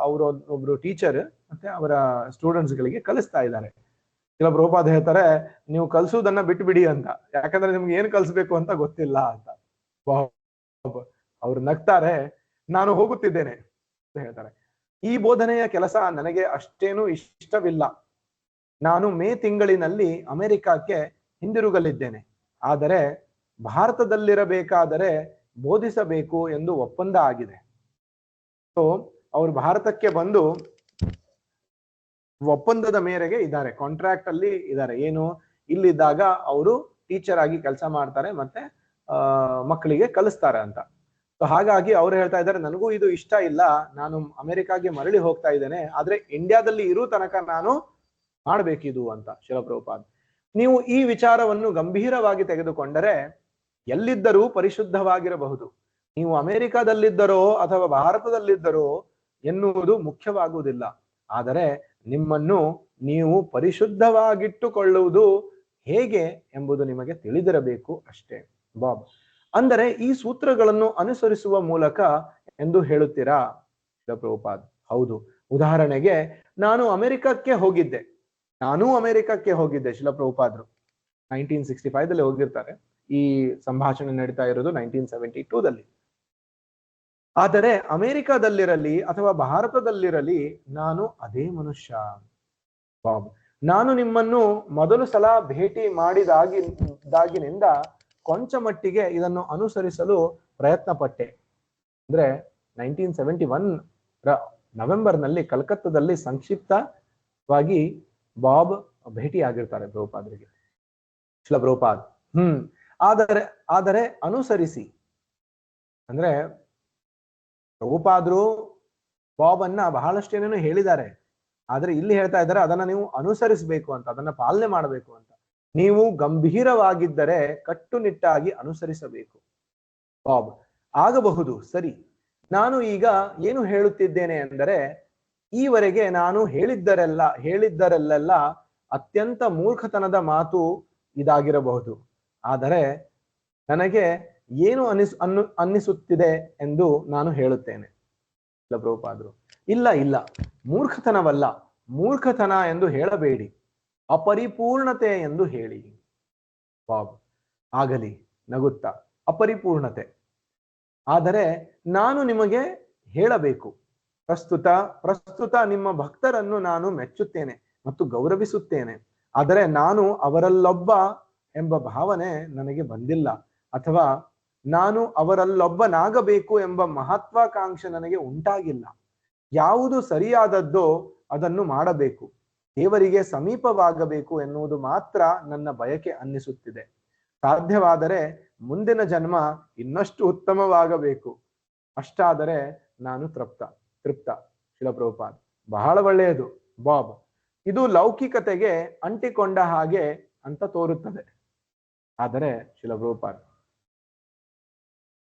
S1: ಅವರು ಒಬ್ರು ಟೀಚರ್ ಮತ್ತೆ ಅವರ ಸ್ಟೂಡೆಂಟ್ಸ್ ಗಳಿಗೆ ಕಲಿಸ್ತಾ ಇದ್ದಾರೆ. ಶ್ರೀಲ ಪ್ರಭುಪಾದ ಹೇಳ್ತಾರೆ, ನೀವು ಕಲ್ಸುವುದನ್ನ ಬಿಟ್ಟು ಬಿಡಿ ಅಂತ, ಯಾಕಂದ್ರೆ ನಿಮ್ಗೆ ಏನ್ ಕಲ್ಸ್ಬೇಕು ಅಂತ ಗೊತ್ತಿಲ್ಲ ಅಂತ. ಅವ್ರು ನಗ್ತಾರೆ, ನಾನು ಹೋಗುತ್ತಿದ್ದೇನೆ ಅಂತ ಹೇಳ್ತಾರೆ. ಈ ಬೋಧನೆಯ ಕೆಲಸ ನನಗೆ ಅಷ್ಟೇನು ಇಷ್ಟವಿಲ್ಲ. ನಾನು ಮೇ ತಿಂಗಳಿನಲ್ಲಿ ಅಮೆರಿಕಕ್ಕೆ ಹಿಂದಿರುಗಲಿದ್ದೇನೆ, ಆದರೆ ಭಾರತದಲ್ಲಿರಬೇಕಾದರೆ ಬೋಧಿಸಬೇಕು ಎಂದು ಒಪ್ಪಂದ ಆಗಿದೆ. ಸೊ ಅವರು ಭಾರತಕ್ಕೆ ಬಂದು ಒಪ್ಪಂದದ ಮೇರೆಗೆ ಇದ್ದಾರೆ, ಕಾಂಟ್ರಾಕ್ಟ್ ಅಲ್ಲಿ ಇದ್ದಾರೆ. ಏನು, ಇಲ್ಲಿದ್ದಾಗ ಅವರು ಟೀಚರ್ ಆಗಿ ಕೆಲಸ ಮಾಡ್ತಾರೆ, ಮತ್ತೆ ಮಕ್ಕಳಿಗೆ ಕಲಿಸ್ತಾರೆ ಅಂತ. ಸೊ ಹಾಗಾಗಿ ಅವ್ರು ಹೇಳ್ತಾ ಇದ್ದಾರೆ, ನನಗೂ ಇದು ಇಷ್ಟ ಇಲ್ಲ, ನಾನು ಅಮೆರಿಕಾಗೆ ಮರಳಿ ಹೋಗ್ತಾ ಇದ್ದೇನೆ, ಆದ್ರೆ ಇಂಡಿಯಾದಲ್ಲಿ ಇರೋ ತನಕ ನಾನು ಮಾಡ್ಬೇಕಿದು ಅಂತ. ಶ್ರೀಲ ಪ್ರಭುಪಾದ್: ನೀವು ಈ ವಿಚಾರವನ್ನು ಗಂಭೀರವಾಗಿ ತೆಗೆದುಕೊಂಡರೆ ಎಲ್ಲಿದ್ದರೂ ಪರಿಶುದ್ಧವಾಗಿರಬಹುದು. ನೀವು ಅಮೆರಿಕದಲ್ಲಿದ್ದರೋ ಅಥವಾ ಭಾರತದಲ್ಲಿದ್ದರೋ ಎನ್ನುವುದು ಮುಖ್ಯವಾಗುವುದಿಲ್ಲ. ಆದರೆ ನಿಮ್ಮನ್ನು ನೀವು ಪರಿಶುದ್ಧವಾಗಿಟ್ಟುಕೊಳ್ಳುವುದು ಹೇಗೆ ಎಂಬುದು ನಿಮಗೆ ತಿಳಿದಿರಬೇಕು ಅಷ್ಟೇ ಬಾಬ್. ಅಂದರೆ ಈ ಸೂತ್ರಗಳನ್ನು ಅನುಸರಿಸುವ ಮೂಲಕ ಎಂದು ಹೇಳುತ್ತೀರಾ ಪ್ರಭುಪಾದ್? ಹೌದು. ಉದಾಹರಣೆಗೆ ನಾನು ಅಮೆರಿಕಕ್ಕೆ ಹೋಗಿದ್ದೆ ಶಿಲ ಪ್ರಭುಪಾದ್ರು 1965 ಹೋಗಿರ್ತಾರೆ. ಈ ಸಂಭಾಷಣೆ ನಡೀತಾ ಇರೋದು 1972. ಆದರೆ ಅಮೆರಿಕದಲ್ಲಿರಲಿ ಅಥವಾ ಭಾರತದಲ್ಲಿರಲಿ ನಾನು ಅದೇ ಮನುಷ್ಯ ಬಾಬ್. ನಾನು ನಿಮ್ಮನ್ನು ಮೊದಲು ಸಲ ಭೇಟಿ ಮಾಡಿದಾಗಿನಿಂದ ಕೊಂಚ ಮಟ್ಟಿಗೆ ಇದನ್ನು ಅನುಸರಿಸಲು ಪ್ರಯತ್ನ ಪಟ್ಟೆ. ಅಂದ್ರೆ 1971 ನವೆಂಬರ್ನಲ್ಲಿ ಕಲ್ಕತ್ತಾದಲ್ಲಿ ಸಂಕ್ಷಿಪ್ತವಾಗಿ ಬಾಬ್ ಭೇಟಿ ಆಗಿರ್ತಾರೆ ಪ್ರಭುಪಾದರಿಗೆ, ಶಿಲ ಪ್ರಭುಪಾದ್. ಆದರೆ ಅನುಸರಿಸಿ ಅಂದ್ರೆ ಪ್ರಭುಪಾದ್ರು ಬಾಬ್ ಅನ್ನ ಬಹಳಷ್ಟು ಏನೇನು ಹೇಳಿದ್ದಾರೆ. ಆದ್ರೆ ಇಲ್ಲಿ ಹೇಳ್ತಾ ಇದ್ದಾರೆ ಅದನ್ನ ನೀವು ಅನುಸರಿಸಬೇಕು ಅಂತ, ಅದನ್ನ ಪಾಲನೆ ಮಾಡಬೇಕು ಅಂತ. ನೀವು ಗಂಭೀರವಾಗಿದ್ದರೆ ಕಟ್ಟುನಿಟ್ಟಾಗಿ ಅನುಸರಿಸಬೇಕು ಬಾಬ್. ಆಗಬಹುದು, ಸರಿ. ನಾನು ಈಗ ಏನು ಹೇಳುತ್ತಿದ್ದೇನೆ ಎಂದರೆ, ಈವರೆಗೆ ನಾನು ಹೇಳಿದ್ದರಲ್ಲೆಲ್ಲ ಅತ್ಯಂತ ಮೂರ್ಖತನದ ಮಾತು ಇದಾಗಿರಬಹುದು. ಆದರೆ ನನಗೆ ಏನು ಅನ್ನಿಸುತ್ತಿದೆ ಎಂದು ನಾನು ಹೇಳುತ್ತೇನೆ. ಇಲ್ಲ ಪ್ರಭುಪಾದರು, ಇಲ್ಲ ಮೂರ್ಖತನವಲ್ಲ, ಮೂರ್ಖತನ ಎಂದು ಹೇಳಬೇಡಿ, ಅಪರಿಪೂರ್ಣತೆ ಎಂದು ಹೇಳಿ ಬಾಬ್. ಆಗಲಿ ನಗುತ್ತಾ, ಅಪರಿಪೂರ್ಣತೆ. ಆದರೆ ನಾನು ನಿಮಗೆ ಹೇಳಬೇಕು, ಪ್ರಸ್ತುತ ನಿಮ್ಮ ಭಕ್ತರನ್ನು ನಾನು ಮೆಚ್ಚುತ್ತೇನೆ ಮತ್ತು ಗೌರವಿಸುತ್ತೇನೆ. ಆದರೆ ನಾನು ಅವರಲ್ಲೊಬ್ಬ ಎಂಬ ಭಾವನೆ ನನಗೆ ಬಂದಿಲ್ಲ, ಅಥವಾ ನಾನು ಅವರಲ್ಲೊಬ್ಬನಾಗಬೇಕು ಎಂಬ ಮಹತ್ವಾಕಾಂಕ್ಷೆ ನನಗೆ ಉಂಟಾಗಿಲ್ಲ. ಯಾವುದು ಸರಿಯಾದದ್ದೋ ಅದನ್ನು ಮಾಡಬೇಕು, ದೇವರಿಗೆ ಸಮೀಪವಾಗಬೇಕು ಎನ್ನುವುದು ಮಾತ್ರ ನನ್ನ ಬಯಕೆ ಅನ್ನಿಸುತ್ತಿದೆ. ಸಾಧ್ಯವಾದರೆ ಮುಂದಿನ ಜನ್ಮ ಇನ್ನಷ್ಟು ಉತ್ತಮವಾಗಬೇಕು. ಅಷ್ಟಾದರೆ ನಾನು ತೃಪ್ತ ಶಿಲ ಪ್ರಭುಪಾದ್. ಬಹಳ ಒಳ್ಳೆಯದು ಬಾಬ್. ಇದು ಲೌಕಿಕತೆಗೆ ಅಂಟಿಕೊಂಡ ಹಾಗೆ ಅಂತ ತೋರುತ್ತದೆ. ಆದರೆ ಶಿಲ ಪ್ರಭುಪಾದ್,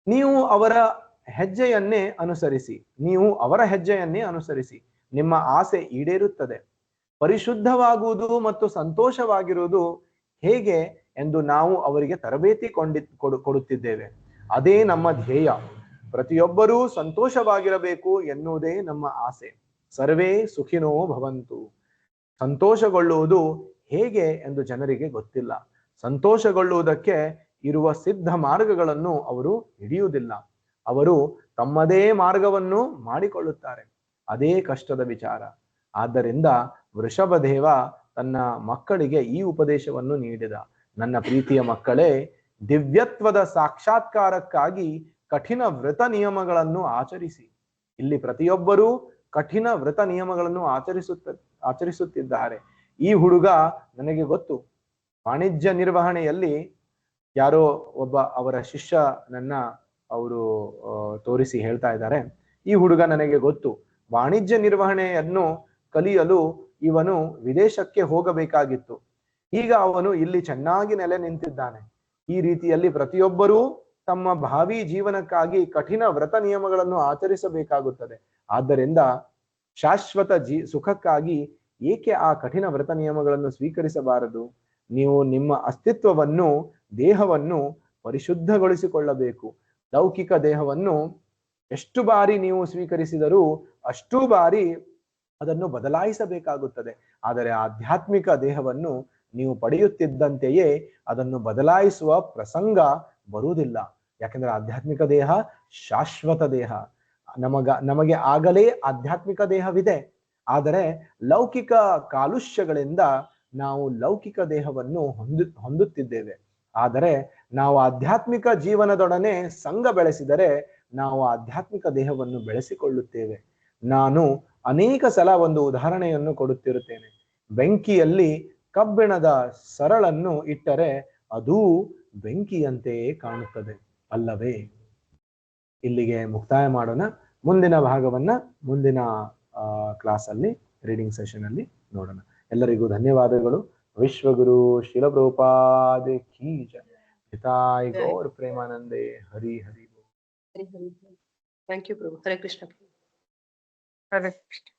S1: ನೀವು ಅವರ ಹೆಜ್ಜೆಯನ್ನೇ ಅನುಸರಿಸಿ, ನಿಮ್ಮ ಆಸೆ ಈಡೇರುತ್ತದೆ. ಪರಿಶುದ್ಧವಾಗುವುದು ಮತ್ತು ಸಂತೋಷವಾಗಿರುವುದು ಹೇಗೆ ಎಂದು ನಾವು ಅವರಿಗೆ ತರಬೇತಿ ಕೊಡುತ್ತಿದ್ದೇವೆ. ಅದೇ ನಮ್ಮ ಧ್ಯೇಯ. ಪ್ರತಿಯೊಬ್ಬರೂ ಸಂತೋಷವಾಗಿರಬೇಕು ಎನ್ನುವುದೇ ನಮ್ಮ ಆಸೆ. ಸರ್ವೇ ಸುಖಿನೋ ಭವಂತು. ಸಂತೋಷಗೊಳ್ಳುವುದು ಹೇಗೆ ಎಂದು ಜನರಿಗೆ ಗೊತ್ತಿಲ್ಲ. ಸಂತೋಷಗೊಳ್ಳುವುದಕ್ಕೆ ಇರುವ ಸಿದ್ಧ ಮಾರ್ಗಗಳನ್ನು ಅವರು ಹಿಡಿಯುವುದಿಲ್ಲ. ಅವರು ತಮ್ಮದೇ ಮಾರ್ಗವನ್ನು ಮಾಡಿಕೊಳ್ಳುತ್ತಾರೆ. ಅದೇ ಕಷ್ಟದ ವಿಚಾರ. ಆದ್ದರಿಂದ ವೃಷಭದೇವ ತನ್ನ ಮಕ್ಕಳಿಗೆ ಈ ಉಪದೇಶವನ್ನು ನೀಡಿದ. ನನ್ನ ಪ್ರೀತಿಯ ಮಕ್ಕಳೇ, ದಿವ್ಯತ್ವದ ಸಾಕ್ಷಾತ್ಕಾರಕ್ಕಾಗಿ ಕಠಿಣ ವ್ರತ ನಿಯಮಗಳನ್ನು ಆಚರಿಸಿ. ಇಲ್ಲಿ ಪ್ರತಿಯೊಬ್ಬರೂ ಕಠಿಣ ವ್ರತ ನಿಯಮಗಳನ್ನು ಆಚರಿಸುತ್ತಿದ್ದಾರೆ. ಈ ಹುಡುಗ ನನಗೆ ಗೊತ್ತು, ವಾಣಿಜ್ಯ ನಿರ್ವಹಣೆಯಲ್ಲಿ ಯಾರೋ ಒಬ್ಬ ಅವರ ಶಿಷ್ಯನನ್ನ ಅವರು ತೋರಿಸಿ ಹೇಳ್ತಾ ಇದ್ದಾರೆ, ಈ ಹುಡುಗ ನನಗೆ ಗೊತ್ತು, ವಾಣಿಜ್ಯ ನಿರ್ವಹಣೆಯನ್ನು ಕಲಿಯಲು ಇವನು ವಿದೇಶಕ್ಕೆ ಹೋಗಬೇಕಾಗಿತ್ತು. ಈಗ ಅವನು ಇಲ್ಲಿ ಚೆನ್ನಾಗಿ ನೆಲೆ ನಿಂತಿದ್ದಾನೆ. ಈ ರೀತಿಯಲ್ಲಿ ಪ್ರತಿಯೊಬ್ಬರೂ ತಮ್ಮ ಭಾವಿ ಜೀವನಕ್ಕಾಗಿ ಕಠಿಣ ವ್ರತ ನಿಯಮಗಳನ್ನು ಆಚರಿಸಬೇಕಾಗುತ್ತದೆ. ಆದ್ದರಿಂದ ಶಾಶ್ವತ ಸುಖಕ್ಕಾಗಿ ಏಕೆ ಆ ಕಠಿಣ ವ್ರತ ನಿಯಮಗಳನ್ನು ಸ್ವೀಕರಿಸಬಾರದು? ನೀವು ನಿಮ್ಮ ಅಸ್ತಿತ್ವವನ್ನು, ದೇಹವನ್ನು ಪರಿಶುದ್ಧಗೊಳಿಸಿಕೊಳ್ಳಬೇಕು. ಲೌಕಿಕ ದೇಹವನ್ನು ಎಷ್ಟು ಬಾರಿ ನೀವು ಸ್ವೀಕರಿಸಿದರೂ ಅಷ್ಟು ಬಾರಿ ಅದನ್ನು ಬದಲಾಯಿಸಬೇಕಾಗುತ್ತದೆ. ಆದರೆ ಆಧ್ಯಾತ್ಮಿಕ ದೇಹವನ್ನು ನೀವು ಪಡೆಯುತ್ತಿದ್ದಂತೆಯೇ ಅದನ್ನು ಬದಲಾಯಿಸುವ ಪ್ರಸಂಗ ಬರುವುದಿಲ್ಲ. ಯಾಕೆಂದ್ರೆ ಆಧ್ಯಾತ್ಮಿಕ ದೇಹ ಶಾಶ್ವತ ದೇಹ. ನಮಗೆ ಆಗಲೇ ಆಧ್ಯಾತ್ಮಿಕ ದೇಹವಿದೆ. ಆದರೆ ಲೌಕಿಕ ಕಾಲುಷ್ಯಗಳಿಂದ ನಾವು ಲೌಕಿಕ ದೇಹವನ್ನು ಹೊಂದುತ್ತಿದ್ದೇವೆ. ಆದರೆ ನಾವು ಆಧ್ಯಾತ್ಮಿಕ ಜೀವನದೊಡನೆ ಸಂಗ ಬೆಳೆಸಿದರೆ ನಾವು ಆಧ್ಯಾತ್ಮಿಕ ದೇಹವನ್ನು ಬೆಳೆಸಿಕೊಳ್ಳುತ್ತೇವೆ. ನಾನು ಅನೇಕ ಸಲ ಒಂದು ಉದಾಹರಣೆಯನ್ನು ಕೊಡುತ್ತಿರುತ್ತೇನೆ. ಬೆಂಕಿಯಲ್ಲಿ ಕಬ್ಬಿಣದ ಸರಳನ್ನು ಇಟ್ಟರೆ ಅದೂ ಬೆಂಕಿಯಂತೆಯೇ ಕಾಣುತ್ತದೆ ಅಲ್ಲವೇ? ಇಲ್ಲಿಗೆ ಮುಕ್ತಾಯ ಮಾಡೋಣ. ಮುಂದಿನ ಭಾಗವನ್ನ ಮುಂದಿನ ಕ್ಲಾಸ್ ಅಲ್ಲಿ, ರೀಡಿಂಗ್ ಸೆಷನ್ ಅಲ್ಲಿ ನೋಡೋಣ. ಎಲ್ಲರಿಗೂ ಧನ್ಯವಾದಗಳು. विश्वगुरु शिल प्रभुपाद की जय। हिताय गौर प्रेमानंदे हरि हरि।
S2: थैंक यू प्रभु। हरे कृष्ण।
S3: हरे कृष्ण।